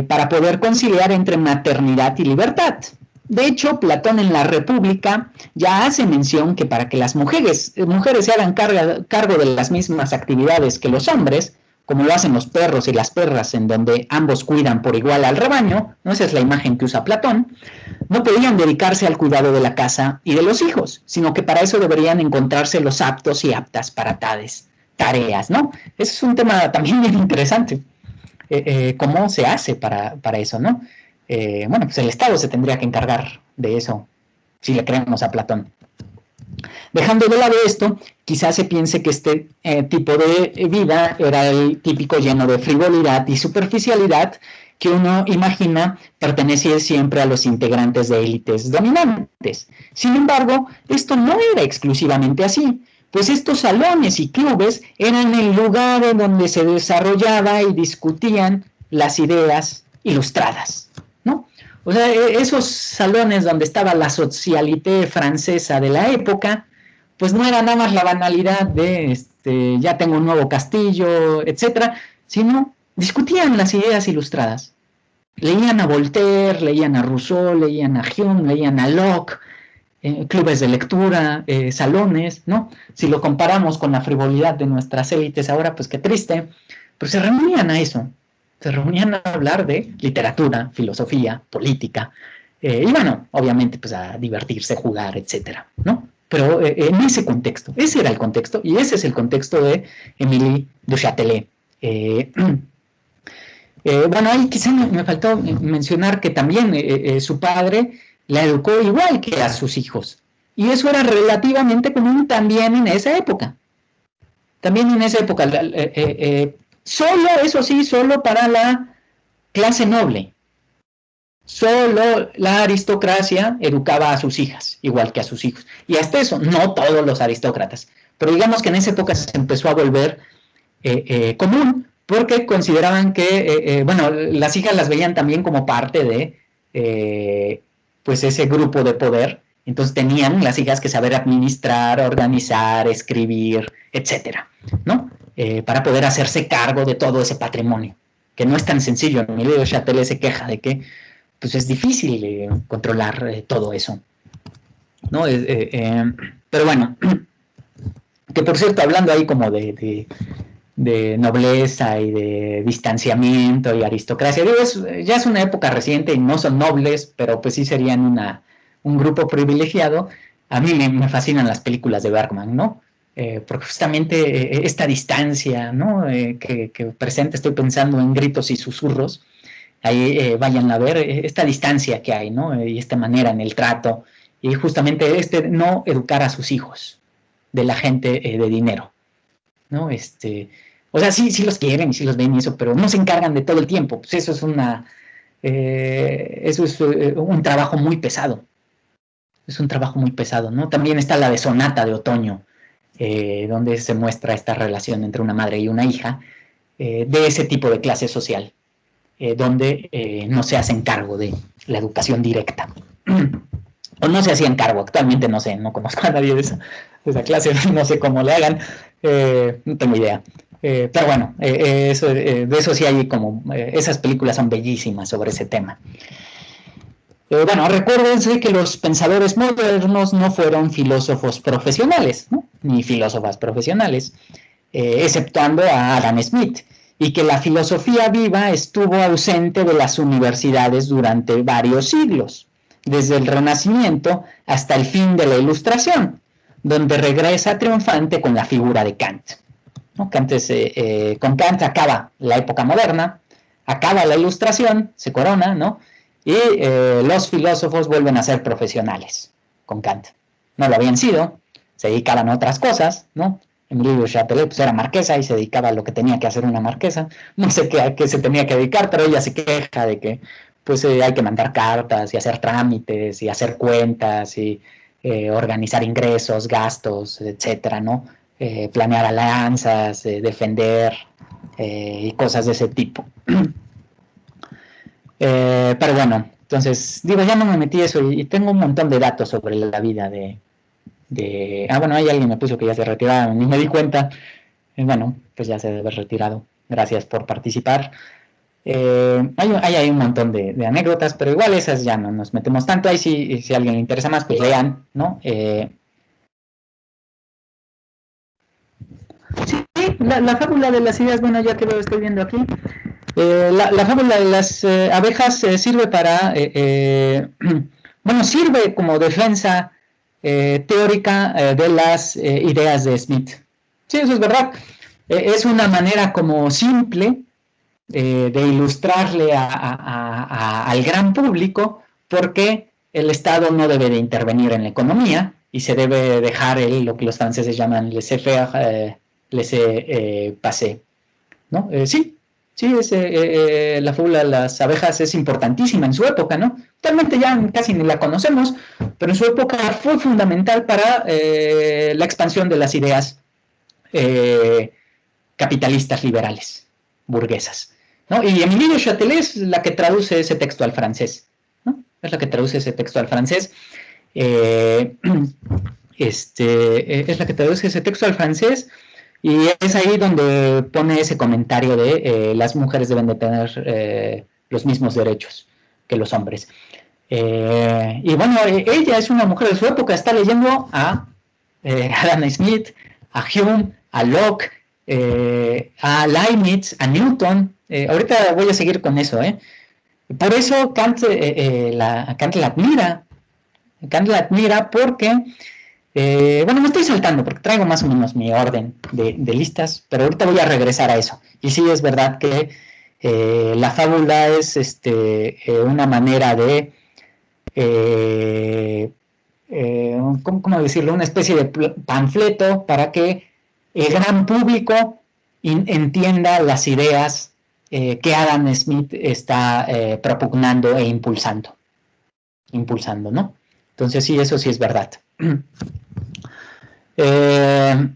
para poder conciliar entre maternidad y libertad. De hecho, Platón en la República ya hace mención que para que las mujeres se hagan cargo de las mismas actividades que los hombres, como lo hacen los perros y las perras, en donde ambos cuidan por igual al rebaño, ¿no? Esa es la imagen que usa Platón, no podían dedicarse al cuidado de la casa y de los hijos, sino que para eso deberían encontrarse los aptos y aptas para tales tareas, ¿no? Ese es un tema también bien interesante. ¿Cómo se hace para eso, no? Bueno, pues el Estado se tendría que encargar de eso, si le creemos a Platón. Dejando de lado esto, quizás se piense que este tipo de vida era el típico lleno de frivolidad y superficialidad que uno imagina pertenecía siempre a los integrantes de élites dominantes. Sin embargo, esto no era exclusivamente así, pues estos salones y clubes eran el lugar en donde se desarrollaba y discutían las ideas ilustradas, ¿no? O sea, esos salones donde estaba la socialité francesa de la época, pues no era nada más la banalidad de ya tengo un nuevo castillo, etcétera, sino discutían las ideas ilustradas. Leían a Voltaire, leían a Rousseau, leían a Hume, leían a Locke, clubes de lectura, salones, ¿no? Si lo comparamos con la frivolidad de nuestras élites ahora, pues qué triste, pero se reunían a eso, se reunían a hablar de literatura, filosofía, política, y bueno, obviamente pues a divertirse, jugar, etcétera, ¿no? Pero en ese contexto, ese era el contexto, y ese es el contexto de Émilie du Châtelet. Bueno, ahí quizá me faltó mencionar que también su padre la educó igual que a sus hijos. Y eso era relativamente común también en esa época. También en esa época, solo, eso sí, solo para la clase noble. Solo la aristocracia educaba a sus hijas, igual que a sus hijos. Y hasta eso, no todos los aristócratas. Pero digamos que en esa época se empezó a volver común, porque consideraban que, bueno, las hijas las veían también como parte de, pues, ese grupo de poder. Entonces tenían las hijas que saber administrar, organizar, escribir, etcétera, ¿no? Para poder hacerse cargo de todo ese patrimonio, que no es tan sencillo. Émilie du Châtelet se queja de que pues es difícil controlar todo eso, ¿no? Pero bueno, que por cierto, hablando ahí como de nobleza y de distanciamiento y aristocracia, digo, ya es una época reciente y no son nobles, pero pues sí serían un grupo privilegiado. A mí me fascinan las películas de Bergman, ¿no? Porque justamente esta distancia, ¿no? Que presenta, estoy pensando en Gritos y Susurros. Ahí vayan a ver esta distancia que hay, ¿no? Y esta manera en el trato, y justamente no educar a sus hijos de la gente de dinero, ¿no? O sea, sí los quieren y sí los ven y eso, pero no se encargan de todo el tiempo, pues eso es eso es un trabajo muy pesado. Es un trabajo muy pesado, ¿no? También está la de Sonata de Otoño, donde se muestra esta relación entre una madre y una hija, de ese tipo de clase social, donde no se hacen cargo de la educación directa. O no se hacían cargo, actualmente no sé, no conozco a nadie de esa clase, no sé cómo le hagan, no tengo idea. Pero bueno, de eso sí hay como, esas películas son bellísimas sobre ese tema. Bueno, recuérdense que los pensadores modernos no fueron filósofos profesionales, ¿no? Ni filósofas profesionales, exceptuando a Adam Smith, y que la filosofía viva estuvo ausente de las universidades durante varios siglos, desde el Renacimiento hasta el fin de la Ilustración, donde regresa triunfante con la figura de Kant. ¿No? Con Kant acaba la época moderna, acaba la Ilustración, se corona, ¿no? Y los filósofos vuelven a ser profesionales con Kant. No lo habían sido, se dedicaban a otras cosas, ¿no? Emilio Chatelet pues, era marquesa y se dedicaba a lo que tenía que hacer una marquesa. No sé a qué se tenía que dedicar, pero ella se queja de que pues, hay que mandar cartas y hacer trámites y hacer cuentas y organizar ingresos, gastos, etcétera, ¿no? Planear alianzas, defender y cosas de ese tipo. Pero bueno, entonces, digo, ya no me metí eso y tengo un montón de datos sobre la vida bueno, ahí alguien me puso que ya se retiraron, ni me di cuenta. Bueno, pues ya se debe haber retirado. Gracias por participar. Hay un montón de anécdotas, pero igual esas ya no nos metemos tanto. Ahí sí, si a alguien le interesa más, pues lean, ¿no? Sí, la fábula de las ideas, bueno, ya que lo estoy viendo aquí. La fábula de las abejas sirve para, bueno, sirve como defensa teórica de las ideas de Smith. Sí, eso es verdad. Es una manera como simple de ilustrarle al gran público por qué el Estado no debe de intervenir en la economía y se debe dejar lo que los franceses llaman laissez-faire, laissez-passer, ¿no? Sí, la fábula de las abejas es importantísima en su época, ¿no? Actualmente ya casi ni la conocemos, pero en su época fue fundamental para la expansión de las ideas capitalistas liberales, burguesas, ¿no? Y Emilio Chatelet es la que traduce ese texto al francés, ¿no? Es la que traduce ese texto al francés. Es la que traduce ese texto al francés. Y es ahí donde pone ese comentario de las mujeres deben de tener los mismos derechos que los hombres. Y bueno, ella es una mujer de su época, está leyendo a Adam Smith, a Hume, a Locke, a Leibniz, a Newton. Ahorita voy a seguir con eso. Por eso Kant la admira. Kant la admira porque... bueno, me estoy saltando porque traigo más o menos mi orden de listas, pero ahorita voy a regresar a eso. Y sí, es verdad que la fábula es una manera de, ¿cómo decirlo? Una especie de panfleto para que el gran público entienda las ideas que Adam Smith está propugnando e impulsando, ¿no? Entonces sí, eso sí es verdad. El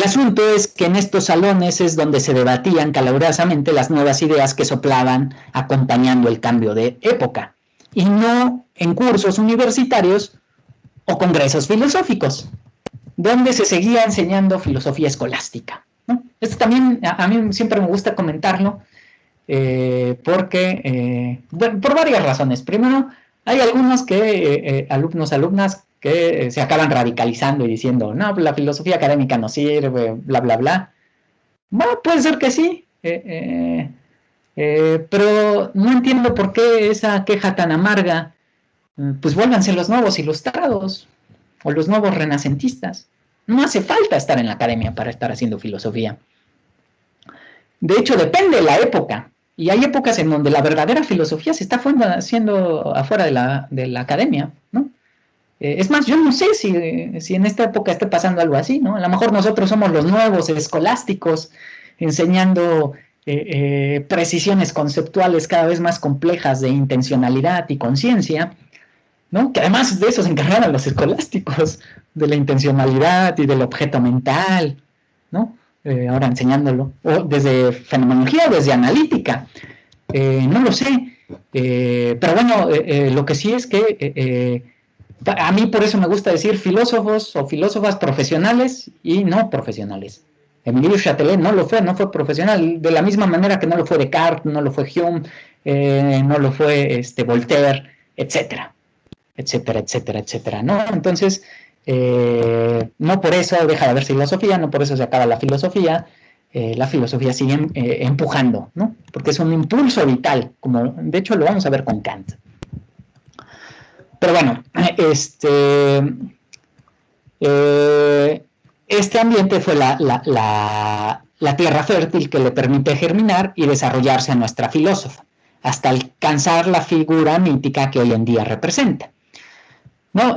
asunto es que en estos salones es donde se debatían calurosamente las nuevas ideas que soplaban acompañando el cambio de época, y no en cursos universitarios o congresos filosóficos, donde se seguía enseñando filosofía escolástica, ¿no? Esto también a mí siempre me gusta comentarlo, porque, bueno, por varias razones. Primero, hay algunos alumnas que se acaban radicalizando y diciendo, no, la filosofía académica no sirve, bla, bla, bla. Bueno, puede ser que sí, pero no entiendo por qué esa queja tan amarga. Pues vuélvanse los nuevos ilustrados o los nuevos renacentistas. No hace falta estar en la academia para estar haciendo filosofía. De hecho, depende de la época. Y hay épocas en donde la verdadera filosofía se está haciendo afuera de la academia, ¿no? Es más, yo no sé si en esta época esté pasando algo así, ¿no? A lo mejor nosotros somos los nuevos escolásticos enseñando precisiones conceptuales cada vez más complejas de intencionalidad y conciencia, ¿no? Que además de eso se encargaban los escolásticos, de la intencionalidad y del objeto mental, ¿no? Ahora enseñándolo, o desde fenomenología o desde analítica, no lo sé, pero bueno, lo que sí es que a mí por eso me gusta decir filósofos o filósofas profesionales y no profesionales. Emilio Chatelet no lo fue, no fue profesional, de la misma manera que no lo fue Descartes, no lo fue Hume, no lo fue Voltaire, etcétera, etcétera, etcétera, etcétera, ¿no? Entonces, no por eso deja de haber filosofía, no por eso se acaba la filosofía sigue empujando, ¿no? Porque es un impulso vital, como de hecho lo vamos a ver con Kant. Pero bueno, este ambiente fue la tierra fértil que le permite germinar y desarrollarse a nuestra filósofa, hasta alcanzar la figura mítica que hoy en día representa, ¿no?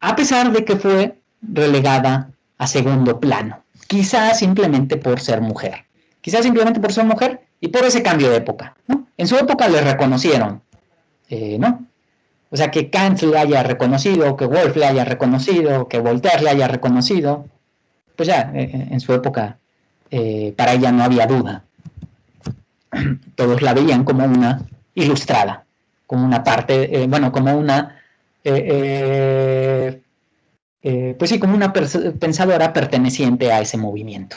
A pesar de que fue relegada a segundo plano, quizás simplemente por ser mujer, y por ese cambio de época, ¿no? En su época le reconocieron, ¿no? O sea, que Kant le haya reconocido, que Wolff le haya reconocido, que Voltaire le haya reconocido, pues ya, en su época, para ella no había duda. Todos la veían como una ilustrada, como una parte, como una, pues sí, como una pensadora perteneciente a ese movimiento.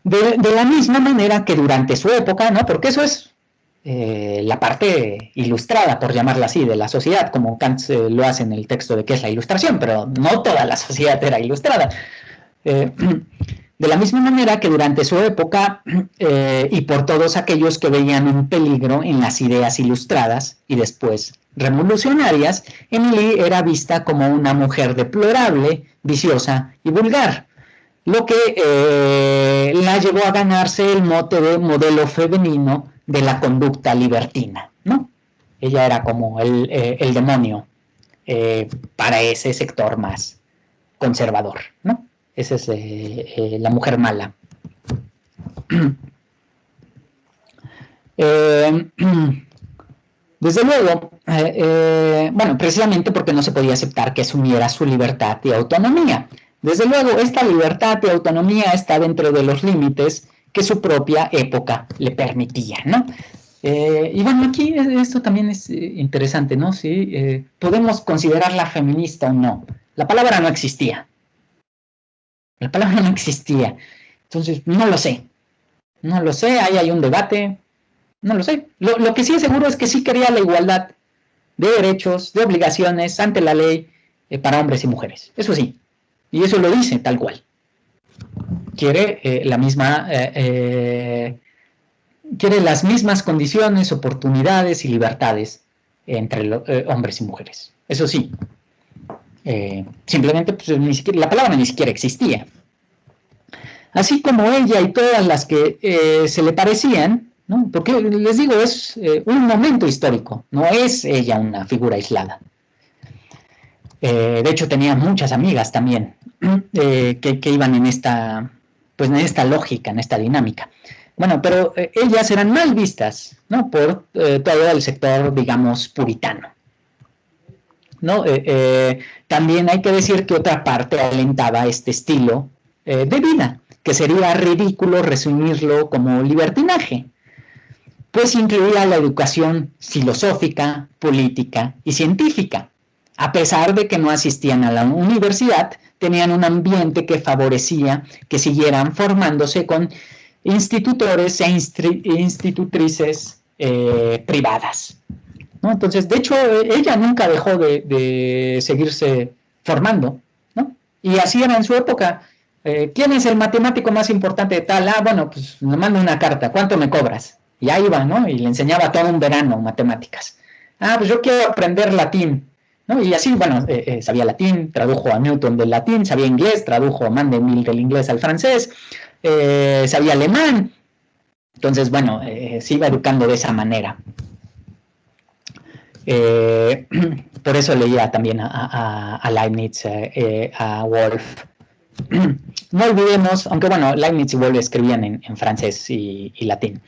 De la misma manera que durante su época, ¿no? Porque eso es la parte ilustrada, por llamarla así, de la sociedad, como Kant lo hace en el texto de qué es la ilustración, pero no toda la sociedad era ilustrada. De la misma manera que durante su época y por todos aquellos que veían un peligro en las ideas ilustradas y después revolucionarias, Emily era vista como una mujer deplorable, viciosa y vulgar, lo que la llevó a ganarse el mote de modelo femenino de la conducta libertina, ¿no? Ella era como el demonio para ese sector más conservador, ¿no? Esa es la mujer mala. Desde luego, bueno, precisamente porque no se podía aceptar que asumiera su libertad y autonomía. Desde luego, esta libertad y autonomía está dentro de los límites que su propia época le permitía, ¿no? Y bueno, aquí esto también es interesante, ¿no? Sí, podemos considerarla feminista o no. La palabra no existía. Entonces, no lo sé, ahí hay un debate, no lo sé. Lo que sí es seguro es que sí quería la igualdad de derechos, de obligaciones ante la ley para hombres y mujeres, eso sí, y eso lo dice tal cual. Quiere quiere las mismas condiciones, oportunidades y libertades entre hombres y mujeres, eso sí. Simplemente pues, la palabra ni siquiera existía. Así como ella y todas las que se le parecían, ¿no? Porque les digo, es un momento histórico, no es ella una figura aislada. De hecho, tenía muchas amigas también que iban en esta lógica, en esta dinámica. Bueno, pero ellas eran mal vistas, ¿no? Por todo el sector, digamos, puritano, ¿no? También hay que decir que otra parte alentaba este estilo de vida, que sería ridículo resumirlo como libertinaje, pues incluía la educación filosófica, política y científica. A pesar de que no asistían a la universidad, tenían un ambiente que favorecía que siguieran formándose con institutores e institutrices privadas, ¿no? Entonces, de hecho, ella nunca dejó de seguirse formando, ¿no? Y así era en su época. ¿Quién es el matemático más importante de tal? Ah, bueno, pues me manda una carta, ¿cuánto me cobras? Y ahí iba, ¿no? Y le enseñaba todo un verano matemáticas. Ah, pues yo quiero aprender latín, ¿no? Y así, bueno, sabía latín, tradujo a Newton del latín, sabía inglés, tradujo a Mandeville del inglés al francés, sabía alemán. Entonces, bueno, se iba educando de esa manera. Por eso leía también a Leibniz, a Wolff, no olvidemos, aunque bueno, Leibniz y Boole escribían en francés y latín.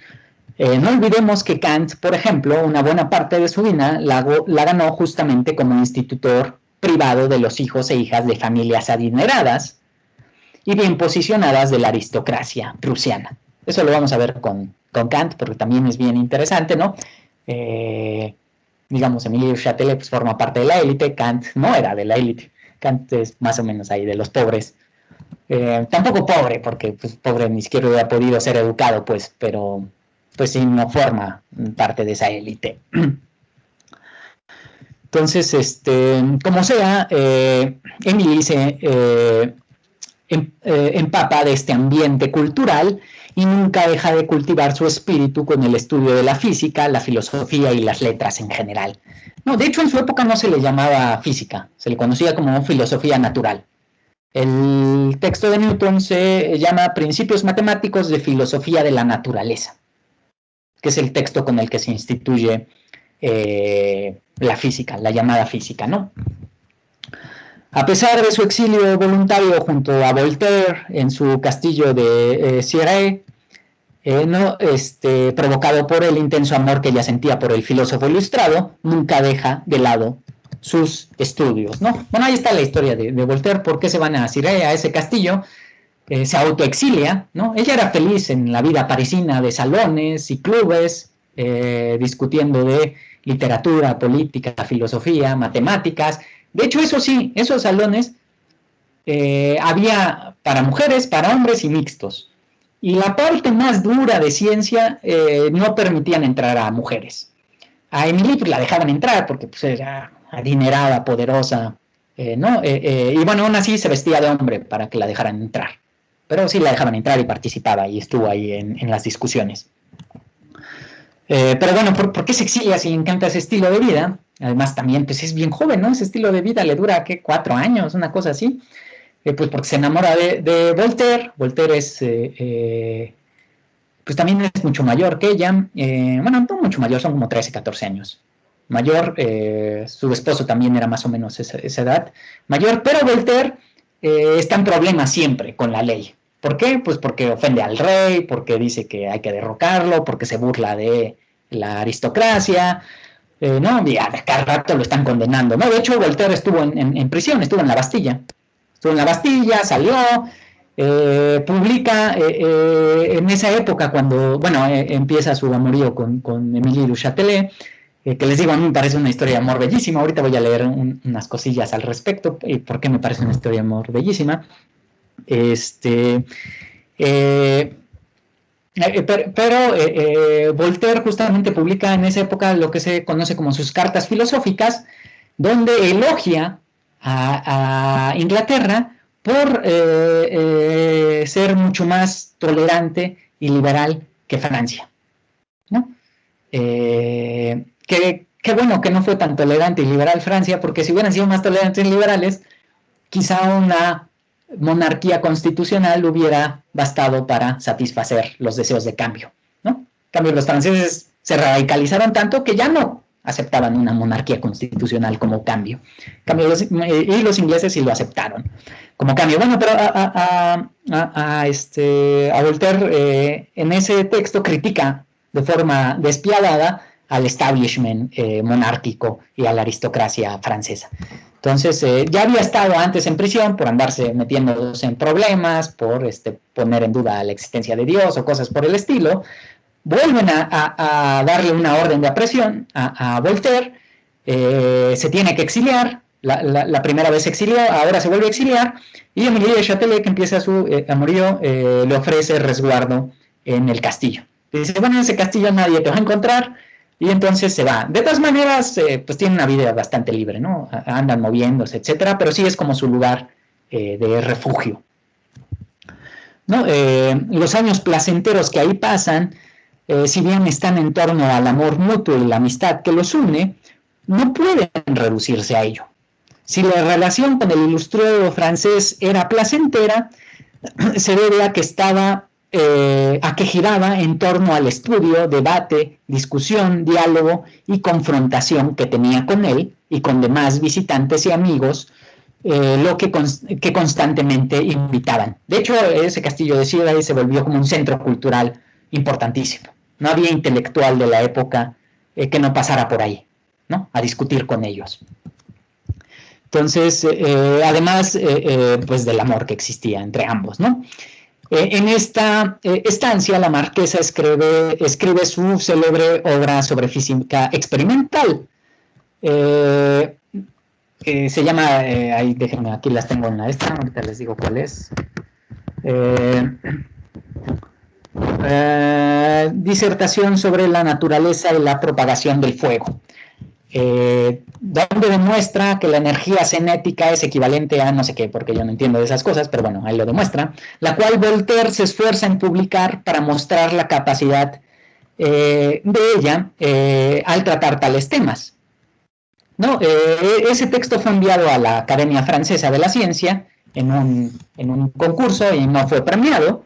No olvidemos que Kant, por ejemplo, una buena parte de su vida la ganó justamente como institutor privado de los hijos e hijas de familias adineradas y bien posicionadas de la aristocracia prusiana. Eso lo vamos a ver con Kant, porque también es bien interesante, ¿no? Digamos, Émile du Châtelet pues, forma parte de la élite, Kant no era de la élite, Kant es más o menos ahí de los pobres. Tampoco pobre, porque pues, pobre ni siquiera hubiera podido ser educado, pues, pero pues sí, no forma parte de esa élite. Entonces, como sea, Émile se empapa de este ambiente cultural y nunca deja de cultivar su espíritu con el estudio de la física, la filosofía y las letras en general. No, de hecho, en su época no se le llamaba física, se le conocía como filosofía natural. El texto de Newton se llama Principios Matemáticos de Filosofía de la Naturaleza, que es el texto con el que se instituye la física, la llamada física, ¿no? A pesar de su exilio voluntario junto a Voltaire en su castillo de Cirey, provocado por el intenso amor que ella sentía por el filósofo ilustrado, nunca deja de lado sus estudios, ¿no? Bueno, ahí está la historia de Voltaire, por qué se van a Cirey, a ese castillo, se autoexilia, ¿no? Ella era feliz en la vida parisina de salones y clubes, discutiendo de literatura, política, filosofía, matemáticas. De hecho, eso sí, esos salones había para mujeres, para hombres y mixtos. Y la parte más dura de ciencia no permitían entrar a mujeres. A Émile pues, la dejaban entrar porque pues, era adinerada, poderosa, ¿no? Y bueno, aún así se vestía de hombre para que la dejaran entrar. Pero sí la dejaban entrar y participaba y estuvo ahí en las discusiones. Pero bueno, ¿por qué se exilia si le encanta ese estilo de vida? Además también pues es bien joven, ¿no? Ese estilo de vida le dura, ¿qué? 4 años, una cosa así. Pues porque se enamora de Voltaire. Voltaire es, pues también es mucho mayor que ella. Bueno, no mucho mayor, son como 13, 14 años. Mayor, su esposo también era más o menos esa edad. Mayor, pero Voltaire está en problemas siempre con la ley. ¿Por qué? Pues porque ofende al rey, porque dice que hay que derrocarlo, porque se burla de la aristocracia, ¿no? Y a cada rato lo están condenando, ¿no? De hecho, Voltaire estuvo en prisión, estuvo en la Bastilla. Estuvo en la Bastilla, salió, publica en esa época cuando, bueno, empieza su amorío con Émile du Châtelet, que les digo, a mí me parece una historia de amor bellísima. Ahorita voy a leer unas cosillas al respecto y por qué me parece una historia de amor bellísima. Pero Voltaire justamente publica en esa época lo que se conoce como sus cartas filosóficas, donde elogia a Inglaterra por ser mucho más tolerante y liberal que Francia, ¿no? Qué bueno que no fue tan tolerante y liberal Francia, porque si hubieran sido más tolerantes y liberales, quizá una monarquía constitucional hubiera bastado para satisfacer los deseos de cambio, ¿no? En cambio, los franceses se radicalizaron tanto que ya no aceptaban una monarquía constitucional como cambio. Y los ingleses sí lo aceptaron como cambio. Bueno, pero a Voltaire en ese texto critica de forma despiadada al establishment monárquico y a la aristocracia francesa. Entonces, ya había estado antes en prisión por andarse metiéndose en problemas, por poner en duda la existencia de Dios o cosas por el estilo. Vuelven a darle una orden de aprehensión a Voltaire, se tiene que exiliar, la primera vez se exilió, ahora se vuelve a exiliar, y Émile du Châtelet, que empieza su amorío, le ofrece resguardo en el castillo. Dice, bueno, en ese castillo nadie te va a encontrar, y entonces se va. De todas maneras, pues tiene una vida bastante libre, ¿no? Andan moviéndose, etcétera, pero sí es como su lugar de refugio, ¿no? Los años placenteros que ahí pasan, si bien están en torno al amor mutuo y la amistad que los une, no pueden reducirse a ello. Si la relación con el ilustrado francés era placentera, se debe a que giraba en torno al estudio, debate, discusión, diálogo y confrontación que tenía con él y con demás visitantes y amigos lo que constantemente invitaban. De hecho, ese castillo de Ciudad se volvió como un centro cultural importantísimo. No había intelectual de la época que no pasara por ahí, ¿no? A discutir con ellos. Entonces, además, pues del amor que existía entre ambos, ¿no? En esta estancia, la marquesa escribe su célebre obra sobre física experimental, que se llama, ahí déjenme, aquí las tengo en la esta, ahorita les digo cuál es. Disertación sobre la naturaleza y la propagación del fuego, donde demuestra que la energía cinética es equivalente a no sé qué, porque yo no entiendo de esas cosas, pero bueno, ahí lo demuestra, la cual Voltaire se esfuerza en publicar para mostrar la capacidad de ella al tratar tales temas. ¿No? Ese texto fue enviado a la Academia Francesa de la Ciencia en un concurso y no fue premiado,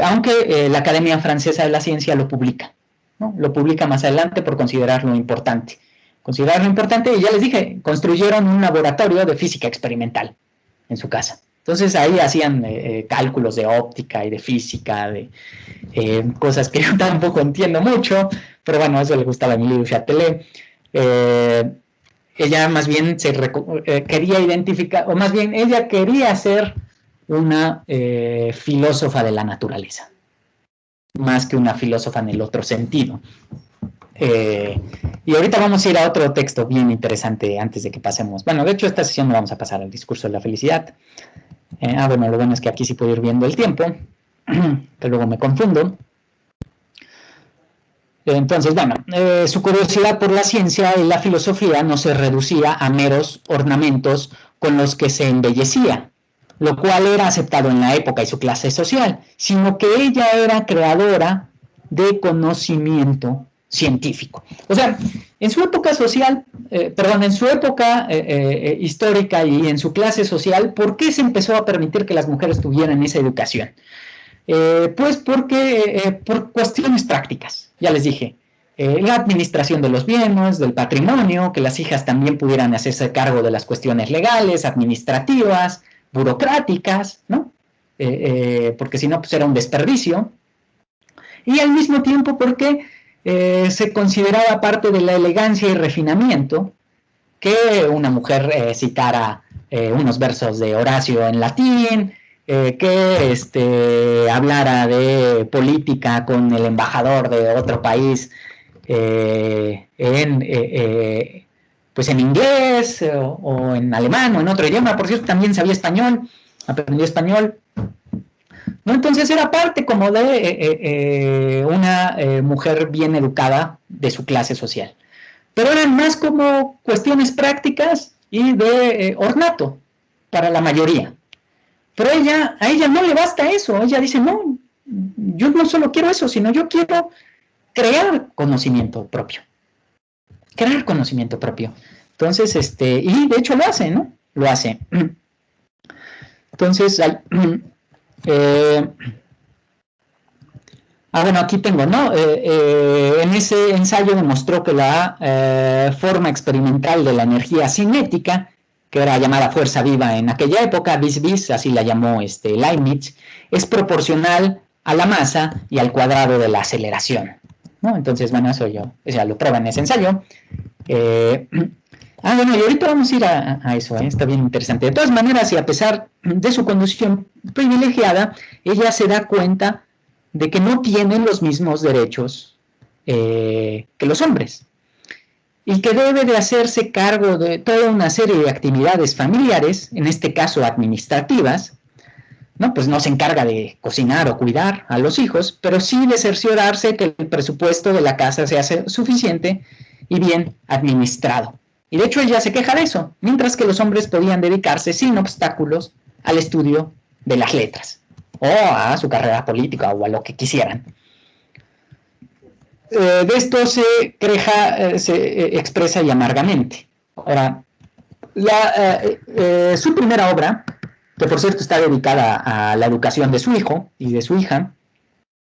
aunque la Academia Francesa de la Ciencia lo publica, ¿no? Lo publica más adelante por considerarlo importante. Y ya les dije, construyeron un laboratorio de física experimental en su casa. Entonces ahí hacían cálculos de óptica y de física, de cosas que yo tampoco entiendo mucho, pero bueno, eso le gustaba a Émile du Châtelet. Ella más bien quería identificar, o más bien ella quería ser una filósofa de la naturaleza, más que una filósofa en el otro sentido. Y ahorita vamos a ir a otro texto bien interesante antes de que pasemos. Bueno, de hecho esta sesión no vamos a pasar al discurso de la felicidad. Bueno, lo bueno es que aquí sí puedo ir viendo el tiempo, que luego me confundo. Entonces, bueno, su curiosidad por la ciencia y la filosofía no se reducía a meros ornamentos con los que se embellecía, lo cual era aceptado en la época y su clase social, sino que ella era creadora de conocimiento científico. O sea, en su época social, en su época histórica y en su clase social, ¿por qué se empezó a permitir que las mujeres tuvieran esa educación? Pues porque por cuestiones prácticas, ya les dije, la administración de los bienes, del patrimonio, que las hijas también pudieran hacerse cargo de las cuestiones legales, administrativas, burocráticas, ¿no? Porque si no, pues era un desperdicio. Y al mismo tiempo porque se consideraba parte de la elegancia y refinamiento que una mujer citara unos versos de Horacio en latín, que hablara de política con el embajador de otro país pues en inglés o en alemán o en otro idioma. Por cierto, también sabía español, aprendió español, ¿no? Entonces era parte como de una mujer bien educada de su clase social, pero eran más como cuestiones prácticas y de ornato para la mayoría. Pero a ella no le basta eso. Ella dice, no, yo no solo quiero eso, sino yo quiero crear conocimiento propio. Crear conocimiento propio. Entonces, y de hecho lo hace, ¿no? Lo hace. Entonces, bueno, aquí tengo, ¿no? En ese ensayo demostró que la forma experimental de la energía cinética, que era llamada fuerza viva en aquella época, vis, así la llamó Leibniz, es proporcional a la masa y al cuadrado de la aceleración, ¿no? Entonces, bueno, eso ya lo prueba en ese ensayo. Bueno, y ahorita vamos a ir a eso, está bien interesante. De todas maneras, y a pesar de su condición privilegiada, ella se da cuenta de que no tienen los mismos derechos que los hombres, y que debe de hacerse cargo de toda una serie de actividades familiares, en este caso administrativas, ¿no? Pues no se encarga de cocinar o cuidar a los hijos, pero sí de cerciorarse que el presupuesto de la casa sea suficiente y bien administrado. Y de hecho ella se queja de eso, mientras que los hombres podían dedicarse sin obstáculos al estudio de las letras, o a su carrera política, o a lo que quisieran. De esto se expresa y amargamente. Ahora, su primera obra, que por cierto está dedicada a la educación de su hijo y de su hija,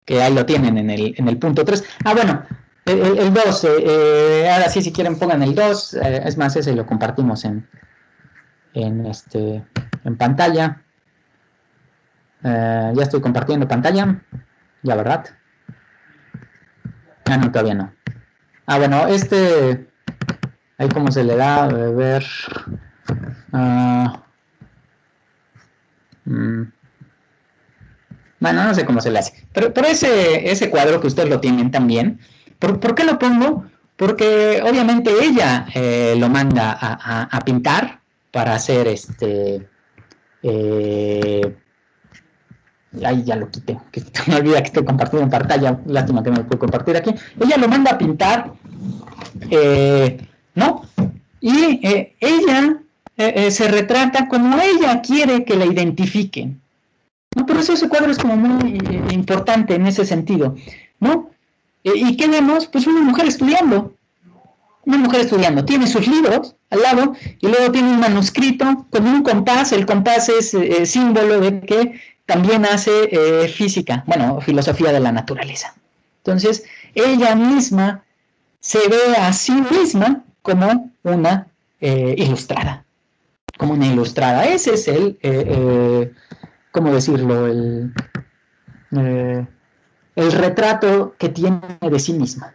que ahí lo tienen en el punto 3. Bueno, el 2, ahora sí, si quieren pongan el 2, es más, ese lo compartimos en en pantalla. Ya estoy compartiendo pantalla. Ya, ¿verdad? Ah, no, todavía no. Ah, bueno, ahí como se le da a ver. Bueno, no sé cómo se le hace. Pero ese cuadro que ustedes lo tienen también, ¿por qué lo pongo? Porque obviamente ella lo manda a pintar para hacer ahí ya lo quité, que me olvida que estoy compartiendo en pantalla, lástima que no lo puedo compartir aquí. Ella lo manda a pintar, ¿no? Y ella se retrata como ella quiere que la identifiquen. No, por eso ese cuadro es como muy importante en ese sentido, ¿no? ¿Y qué vemos? Pues una mujer estudiando, tiene sus libros al lado y luego tiene un manuscrito con un compás. El compás es símbolo de que también hace física, bueno, filosofía de la naturaleza. Entonces, ella misma se ve a sí misma como una ilustrada, Ese es ¿cómo decirlo? El retrato que tiene de sí misma.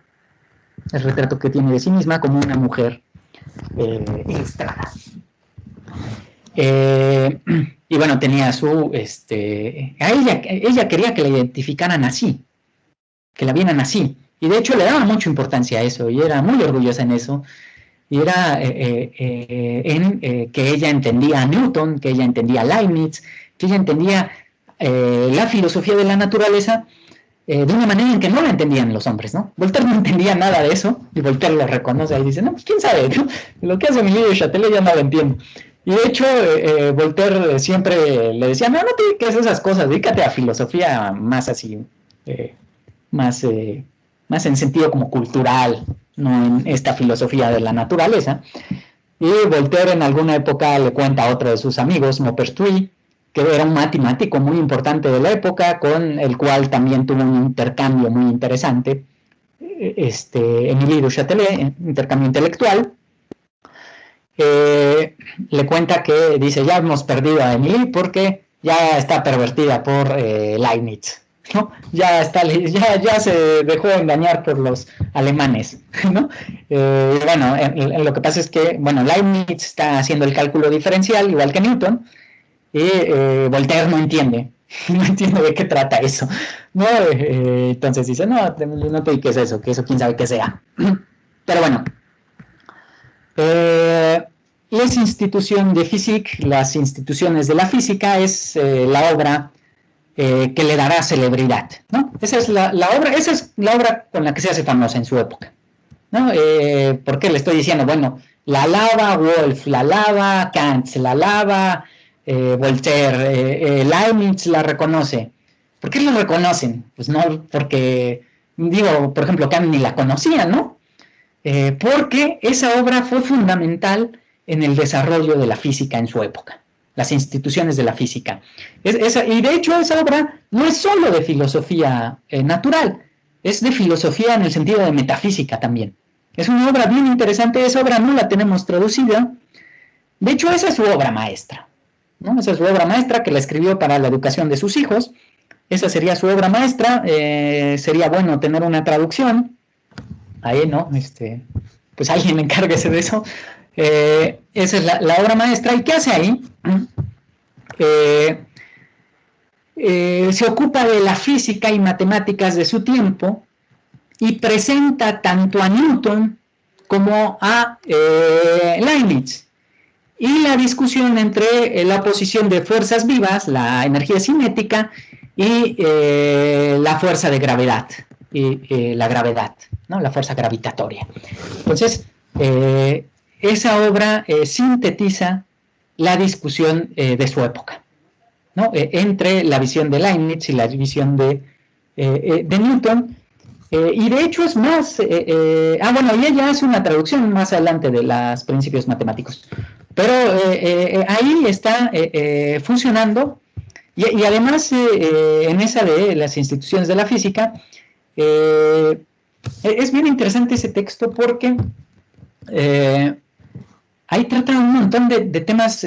El retrato que tiene de sí misma como una mujer ilustrada. Y bueno, tenía ella quería que la identificaran así, que la vieran así. Y de hecho le daba mucha importancia a eso, y era muy orgullosa en eso. Y era que ella entendía a Newton, que ella entendía a Leibniz, que ella entendía la filosofía de la naturaleza de una manera en que no la entendían los hombres, ¿no? Voltaire no entendía nada de eso, y Voltaire lo reconoce y dice, no, pues quién sabe, ¿no? Lo que hace Emilio de Châtelet ya no lo entiendo. Y de hecho, Voltaire siempre le decía, no te dediques a esas cosas, dedícate a filosofía más así, más en sentido como cultural, no en esta filosofía de la naturaleza. Y Voltaire en alguna época le cuenta a otro de sus amigos, Maupertuis, que era un matemático muy importante de la época, con el cual también tuvo un intercambio muy interesante, Émile du Châtelet, intercambio intelectual. Le cuenta que dice, ya hemos perdido a Émile porque ya está pervertida por Leibniz, ¿no? Ya se dejó engañar por los alemanes, ¿no? Bueno, lo que pasa es que, bueno, Leibniz está haciendo el cálculo diferencial igual que Newton, y Voltaire no entiende de qué trata eso, ¿no? Entonces dice, no te dediques a eso, que eso quién sabe qué sea. Pero bueno, Les institutions de physique, las instituciones de la física, es la obra que le dará celebridad, ¿no? Esa es la obra con la que se hace famosa en su época, ¿no? ¿Por qué le estoy diciendo? Bueno, la alaba Wolff, la alaba Kant, la alaba Voltaire, Leibniz la reconoce. ¿Por qué lo reconocen? Pues no porque, digo, por ejemplo, Kant ni la conocía, ¿no? Porque esa obra fue fundamental en el desarrollo de la física en su época, las instituciones de la física. Y de hecho esa obra no es solo de filosofía natural, es de filosofía en el sentido de metafísica también. Es una obra bien interesante, esa obra no la tenemos traducida. De hecho, esa es su obra maestra, ¿no? Esa es su obra maestra que la escribió para la educación de sus hijos. Esa sería su obra maestra. Sería bueno tener una traducción. Ahí, ¿no? Pues alguien encárguese de eso. Esa es la obra maestra. ¿Y qué hace ahí? Se ocupa de la física y matemáticas de su tiempo y presenta tanto a Newton como a Leibniz. Y la discusión entre la oposición de fuerzas vivas, la energía cinética, y la fuerza de gravedad, la gravedad, ¿no? La fuerza gravitatoria. Entonces, esa obra sintetiza la discusión de su época, ¿no? Entre la visión de Leibniz y la visión de Newton. Y de hecho es más, bueno, y ella hace una traducción más adelante de los principios matemáticos, pero ahí está funcionando, y además en esa de las instituciones de la física, es bien interesante ese texto porque ahí trata un montón de temas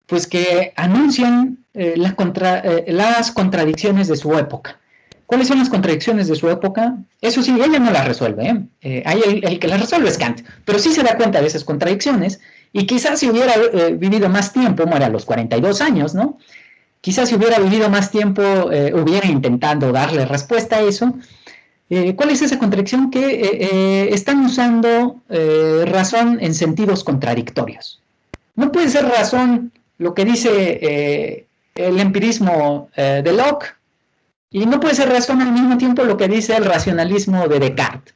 pues que anuncian las contradicciones de su época. ¿Cuáles son las contradicciones de su época? Eso sí, ella no las resuelve. Ahí el que las resuelve es Kant, pero sí se da cuenta de esas contradicciones, y quizás si hubiera vivido más tiempo, muere a los 42 años, ¿no? Quizás si hubiera vivido más tiempo, hubiera intentado darle respuesta a eso. ¿Cuál es esa contradicción? Que están usando razón en sentidos contradictorios. No puede ser razón lo que dice el empirismo de Locke, y no puede ser razón al mismo tiempo lo que dice el racionalismo de Descartes.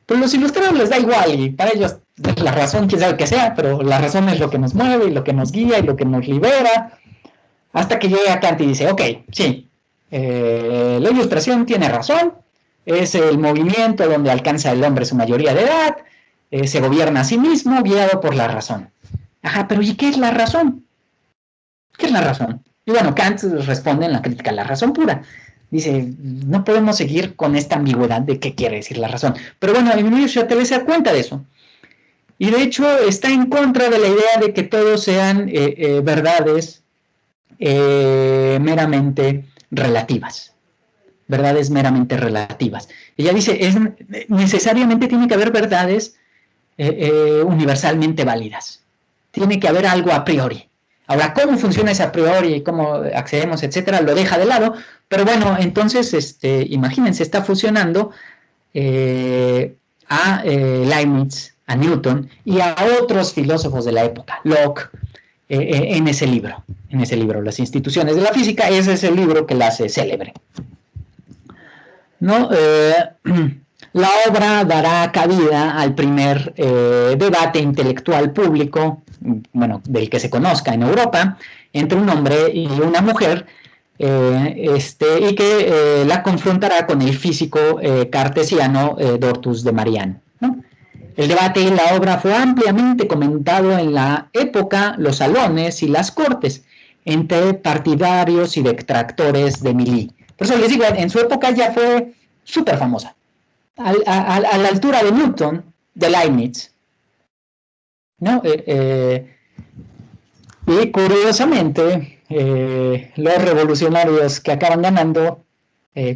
Pues los ilustrados les da igual, y para ellos la razón, quién sabe que sea, pero la razón es lo que nos mueve y lo que nos guía y lo que nos libera, hasta que llega Kant y dice, ok, sí, la ilustración tiene razón, es el movimiento donde alcanza el hombre su mayoría de edad, se gobierna a sí mismo guiado por la razón. Ajá, pero ¿y qué es la razón? ¿Qué es la razón? Y bueno, Kant responde en la crítica a la razón pura. Dice, no podemos seguir con esta ambigüedad de qué quiere decir la razón. Pero bueno, Emilio Châtelet se da cuenta de eso. Y de hecho está en contra de la idea de que todos sean verdades meramente relativas. Verdades meramente relativas. Ella dice, necesariamente tiene que haber verdades universalmente válidas. Tiene que haber algo a priori. Ahora, cómo funciona ese a priori y cómo accedemos, etcétera, lo deja de lado, pero bueno, entonces, imagínense, está fusionando a Leibniz, a Newton y a otros filósofos de la época, Locke, en ese libro, Las instituciones de la física. Ese es el libro que la hace célebre, ¿no? La obra dará cabida al primer debate intelectual público, bueno, del que se conozca en Europa, entre un hombre y una mujer, y que la confrontará con el físico cartesiano Dortus de Marian, ¿no? El debate y la obra fue ampliamente comentado en la época, los salones y las cortes, entre partidarios y detractores de Milly. Por eso les digo, en su época ya fue súper famosa. A la altura de Newton, de Leibniz, ¿no? Y curiosamente, los revolucionarios que acaban ganando,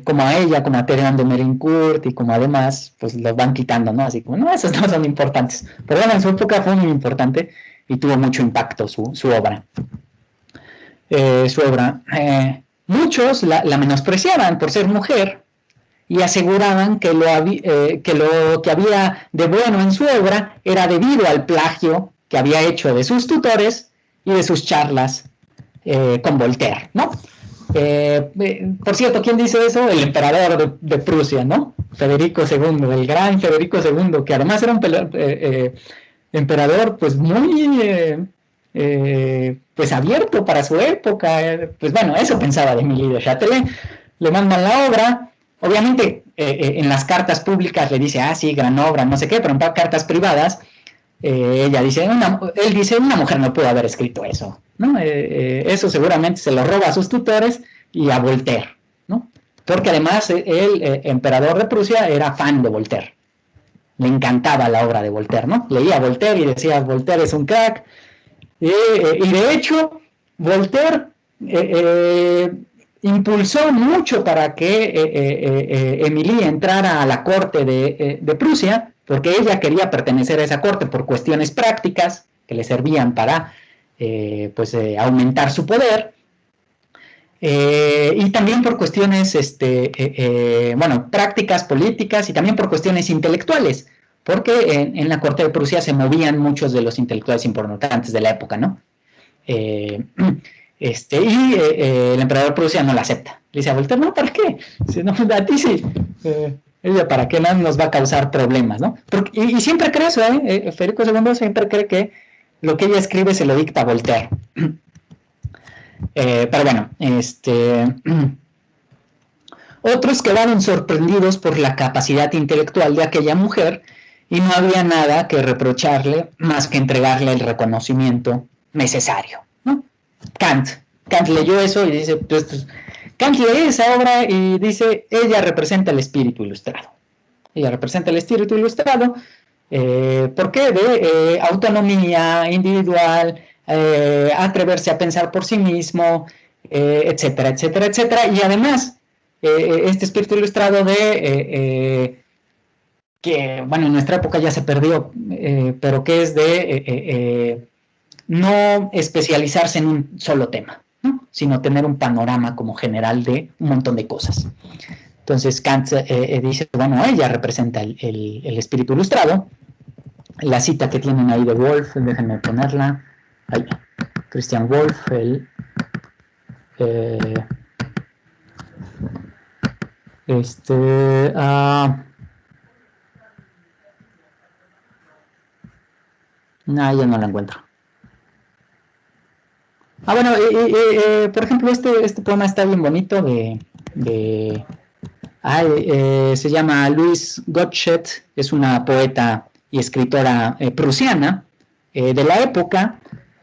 como a ella, como a Terán de Merincourt y como además, pues los van quitando, ¿no? Así como, no, esos no son importantes. Pero bueno, en su época fue muy importante y tuvo mucho impacto su obra. Muchos la menospreciaban por ser mujer, y aseguraban que lo que había de bueno en su obra era debido al plagio que había hecho de sus tutores y de sus charlas con Voltaire, ¿no? Por cierto, ¿quién dice eso? El emperador de Prusia, ¿no? Federico II, el gran Federico II, que además era un emperador pues muy pues abierto para su época. Pues bueno, eso pensaba de Émile de Châtelet. Le mandan la obra. Obviamente, en las cartas públicas le dice, sí, gran obra, no sé qué, pero en cartas privadas, él dice, una mujer no pudo haber escrito eso, ¿no? Eso seguramente se lo roba a sus tutores y a Voltaire, ¿no? Porque además el emperador de Prusia era fan de Voltaire. Le encantaba la obra de Voltaire, ¿no? Leía a Voltaire y decía, Voltaire es un crack. Y de hecho, Voltaire impulsó mucho para que Émilie entrara a la corte de Prusia, porque ella quería pertenecer a esa corte por cuestiones prácticas que le servían para aumentar su poder, y también por cuestiones prácticas, políticas, y también por cuestiones intelectuales, porque en la corte de Prusia se movían muchos de los intelectuales importantes de la época, ¿no? El emperador Prusia no la acepta. Le dice a Voltaire, no, ¿para qué? Dice, no, a ti sí. Ella, ¿para qué no nos va a causar problemas, no? Y siempre cree eso, Federico II siempre cree que lo que ella escribe se lo dicta Voltaire. Pero bueno, otros quedaron sorprendidos por la capacidad intelectual de aquella mujer y no había nada que reprocharle más que entregarle el reconocimiento necesario, ¿no? Kant leyó eso y dice, pues, Kant lee esa obra y dice, ella representa el espíritu ilustrado. Ella representa el espíritu ilustrado, ¿Por qué? De autonomía individual, atreverse a pensar por sí mismo, etcétera, etcétera, etcétera. Y además, este espíritu ilustrado de que, bueno, en nuestra época ya se perdió, pero que es de no especializarse en un solo tema, ¿no? Sino tener un panorama como general de un montón de cosas. Entonces Kant dice, bueno, ella representa el espíritu ilustrado. La cita que tienen ahí de Wolff, déjenme ponerla. Ahí, Christian Wolff, no, ya no la encuentro. Bueno, por ejemplo, este poema está bien bonito se llama Louise Gottsched, es una poeta y escritora prusiana de la época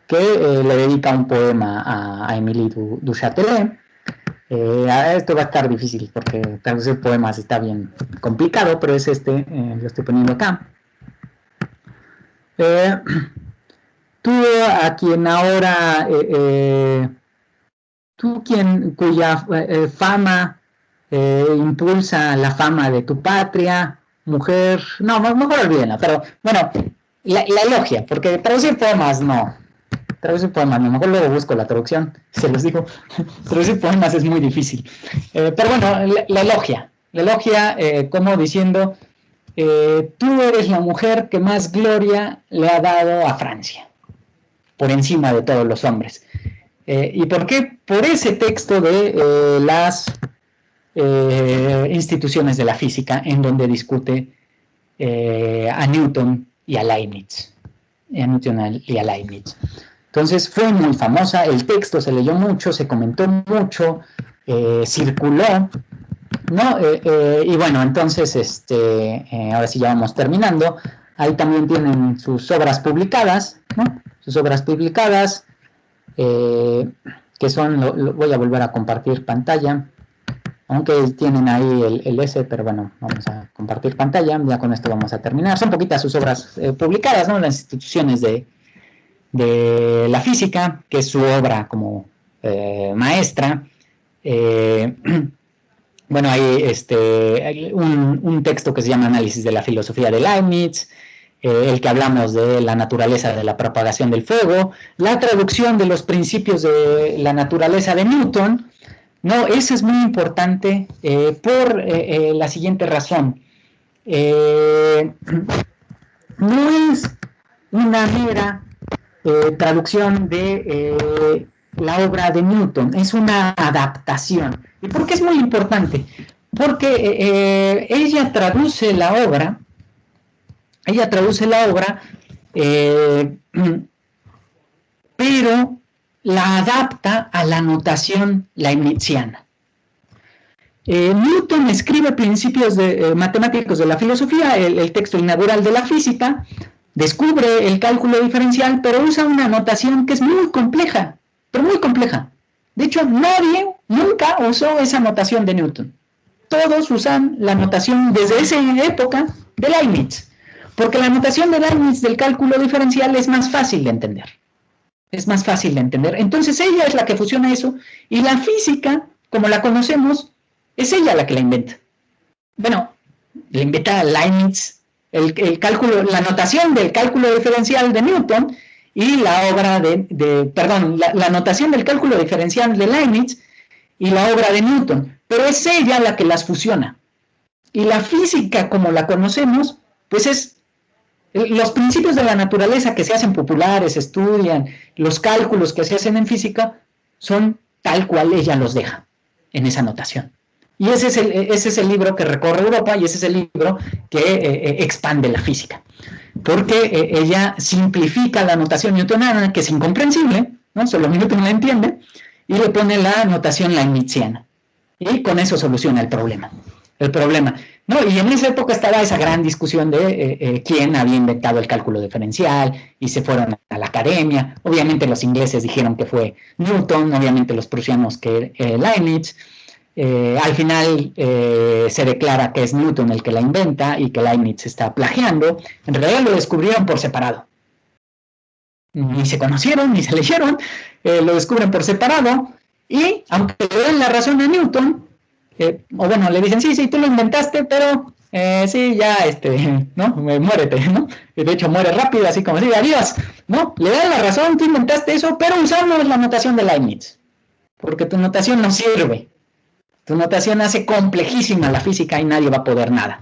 que le dedica un poema a Émilie du Châtelet. Esto va a estar difícil porque traducir poemas está bien complicado, pero es lo estoy poniendo acá. Tú a quien ahora, cuya fama impulsa la fama de tu patria, mujer, no, mejor olvídenla, pero bueno, la elogia, porque traducir poemas no, mejor luego busco la traducción, se los digo, traducir poemas es muy difícil, pero bueno, la elogia como diciendo, tú eres la mujer que más gloria le ha dado a Francia, por encima de todos los hombres. ¿Y por qué? Por ese texto de las instituciones de la física, en donde discute a Newton y a Leibniz. Entonces fue muy famosa, el texto se leyó mucho, se comentó mucho, circuló, ¿no? Y bueno, entonces, ahora sí ya vamos terminando. Ahí también tienen sus obras publicadas, ¿no? Sus obras publicadas, que son, voy a volver a compartir pantalla, aunque tienen ahí el S, pero bueno, vamos a compartir pantalla, ya con esto vamos a terminar. Son poquitas sus obras publicadas, ¿no? Las instituciones de la física, que es su obra como maestra. Bueno, hay un texto que se llama Análisis de la filosofía de Leibniz, el que hablamos de la naturaleza de la propagación del fuego, la traducción de los principios de la naturaleza de Newton. No, eso es muy importante por la siguiente razón. No es una mera traducción de la obra de Newton, es una adaptación. ¿Y por qué es muy importante? Porque ella traduce la obra, pero la adapta a la notación leibniziana. Newton escribe principios matemáticos de la filosofía, el texto inaugural de la física, descubre el cálculo diferencial, pero usa una notación que es muy compleja, pero muy compleja. De hecho, nadie nunca usó esa notación de Newton. Todos usan la notación desde esa época de Leibniz, porque la notación de Leibniz del cálculo diferencial es más fácil de entender. Entonces ella es la que fusiona eso, y la física, como la conocemos, es ella la que la inventa. Bueno, la inventa Leibniz, la notación del cálculo diferencial de Newton y la obra la notación del cálculo diferencial de Leibniz y la obra de Newton, pero es ella la que las fusiona. Y la física, como la conocemos, pues es los principios de la naturaleza que se hacen populares, estudian, los cálculos que se hacen en física, son tal cual ella los deja en esa notación. Y ese es el libro que recorre Europa y ese es el libro que expande la física. Porque ella simplifica la notación newtoniana, que es incomprensible, ¿no? Solo Newton la entiende, y le pone la notación leibniziana. Y con eso soluciona el problema. ¿No? Y en esa época estaba esa gran discusión de quién había inventado el cálculo diferencial, y se fueron a la academia. Obviamente los ingleses dijeron que fue Newton, obviamente los prusianos que Leibniz. Al final se declara que es Newton el que la inventa y que Leibniz está plagiando. En realidad lo descubrieron por separado. Ni se conocieron, ni se leyeron, lo descubren por separado, y aunque le den la razón a Newton, o bueno, le dicen, sí, tú lo inventaste, pero sí, ya, ¿no? Muérete, ¿no? Y de hecho muere rápido, así como, sí, adiós, ¿no? Le dan la razón, tú inventaste eso, pero usamos la notación de Leibniz, porque tu notación no sirve. Tu notación hace complejísima la física y nadie va a poder nada.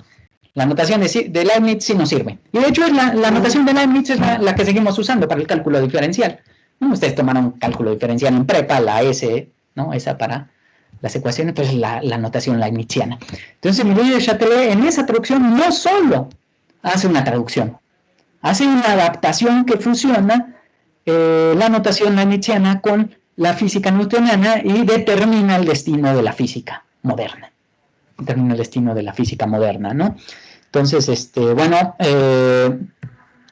La notación de Leibniz sí nos sirve. Y de hecho la notación de Leibniz es la que seguimos usando para el cálculo diferencial. ¿No? Ustedes tomaron cálculo diferencial en prepa, la S, ¿no? Esa para las ecuaciones, pues la notación leibniziana. Entonces, Emilio de Châtelet en esa traducción no solo hace una traducción, hace una adaptación que fusiona la notación leibniziana con la física newtoniana y determina el destino de la física moderna. Determina el destino de la física moderna, ¿no? Entonces, bueno,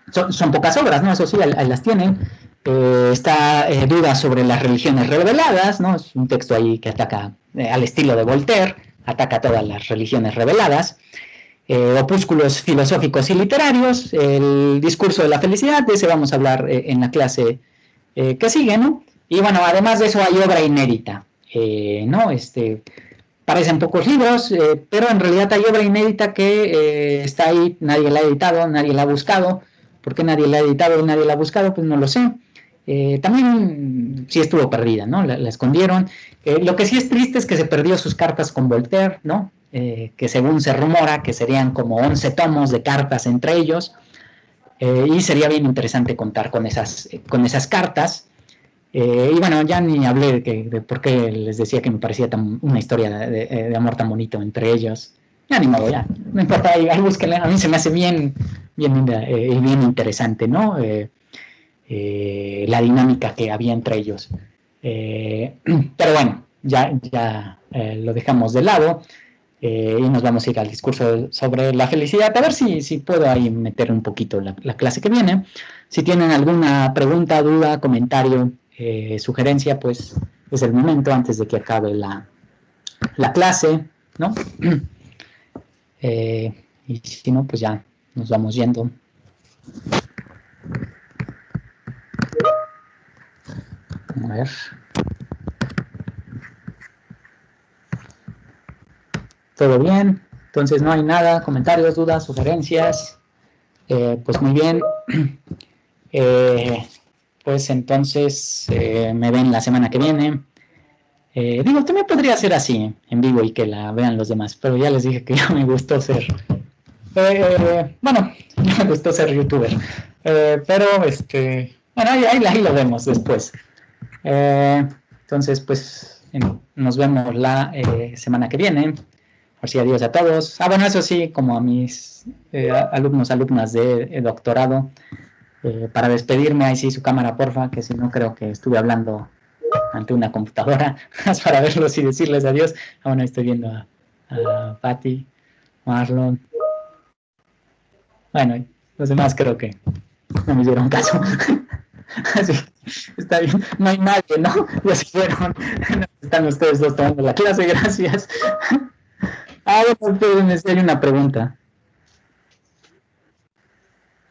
son pocas obras, ¿no? Eso sí, ahí las tienen. Está Dudas sobre las religiones reveladas, ¿no? Es un texto ahí que ataca, al estilo de Voltaire, ataca todas las religiones reveladas. Opúsculos filosóficos y literarios, el discurso de la felicidad, de ese vamos a hablar en la clase que sigue, ¿no? Y bueno, además de eso hay obra inédita, ¿no? Parecen pocos libros, pero en realidad hay obra inédita que está ahí, nadie la ha editado, nadie la ha buscado. ¿Por qué nadie la ha editado y nadie la ha buscado? Pues no lo sé. También sí estuvo perdida, ¿no? La escondieron. Lo que sí es triste es que se perdió sus cartas con Voltaire, ¿no? Que según se rumora que serían como 11 tomos de cartas entre ellos, y sería bien interesante contar con esas cartas. Y bueno, ya ni hablé de por qué les decía que me parecía una historia de amor tan bonito entre ellos. Ya ni modo, ya, no importa, ahí búsquenle. A mí se me hace bien interesante, ¿no? La dinámica que había entre ellos. Pero bueno, ya lo dejamos de lado, y nos vamos a ir al discurso sobre la felicidad. A ver si puedo ahí meter un poquito la clase que viene. Si tienen alguna pregunta, duda, comentario, sugerencia, pues es el momento antes de que acabe la clase, ¿no? Y si no, pues ya nos vamos yendo. A ver. ¿Todo bien? Entonces no hay nada, comentarios, dudas, sugerencias. Pues muy bien. Pues entonces me ven la semana que viene. Digo, también podría ser así, en vivo, y que la vean los demás, pero ya les dije que ya me gustó ser... bueno, ya me gustó ser youtuber. Pero, bueno, ahí lo vemos después. Entonces, pues, nos vemos la semana que viene. Así, adiós a todos. Bueno, eso sí, como a mis alumnas de doctorado, para despedirme, ahí sí su cámara, porfa, que si no creo que estuve hablando ante una computadora, para verlos y decirles adiós. Bueno, estoy viendo a Patty, Marlon. Bueno, los demás creo que no me hicieron caso. Así, está bien, no hay nadie, ¿no? Ya se fueron. Están ustedes dos tomando la clase, gracias. Bueno, si hay una pregunta.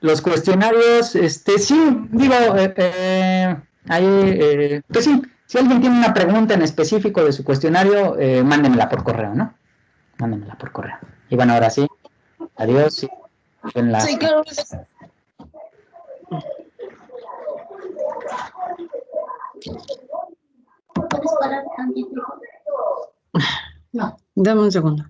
Los cuestionarios, sí, digo, pues sí, si alguien tiene una pregunta en específico de su cuestionario, mándenmela por correo, ¿no? Mándenmela por correo. Y bueno, ahora sí, adiós. Sí, claro. ¿Puedes parar tantito? No. Dame un segundo.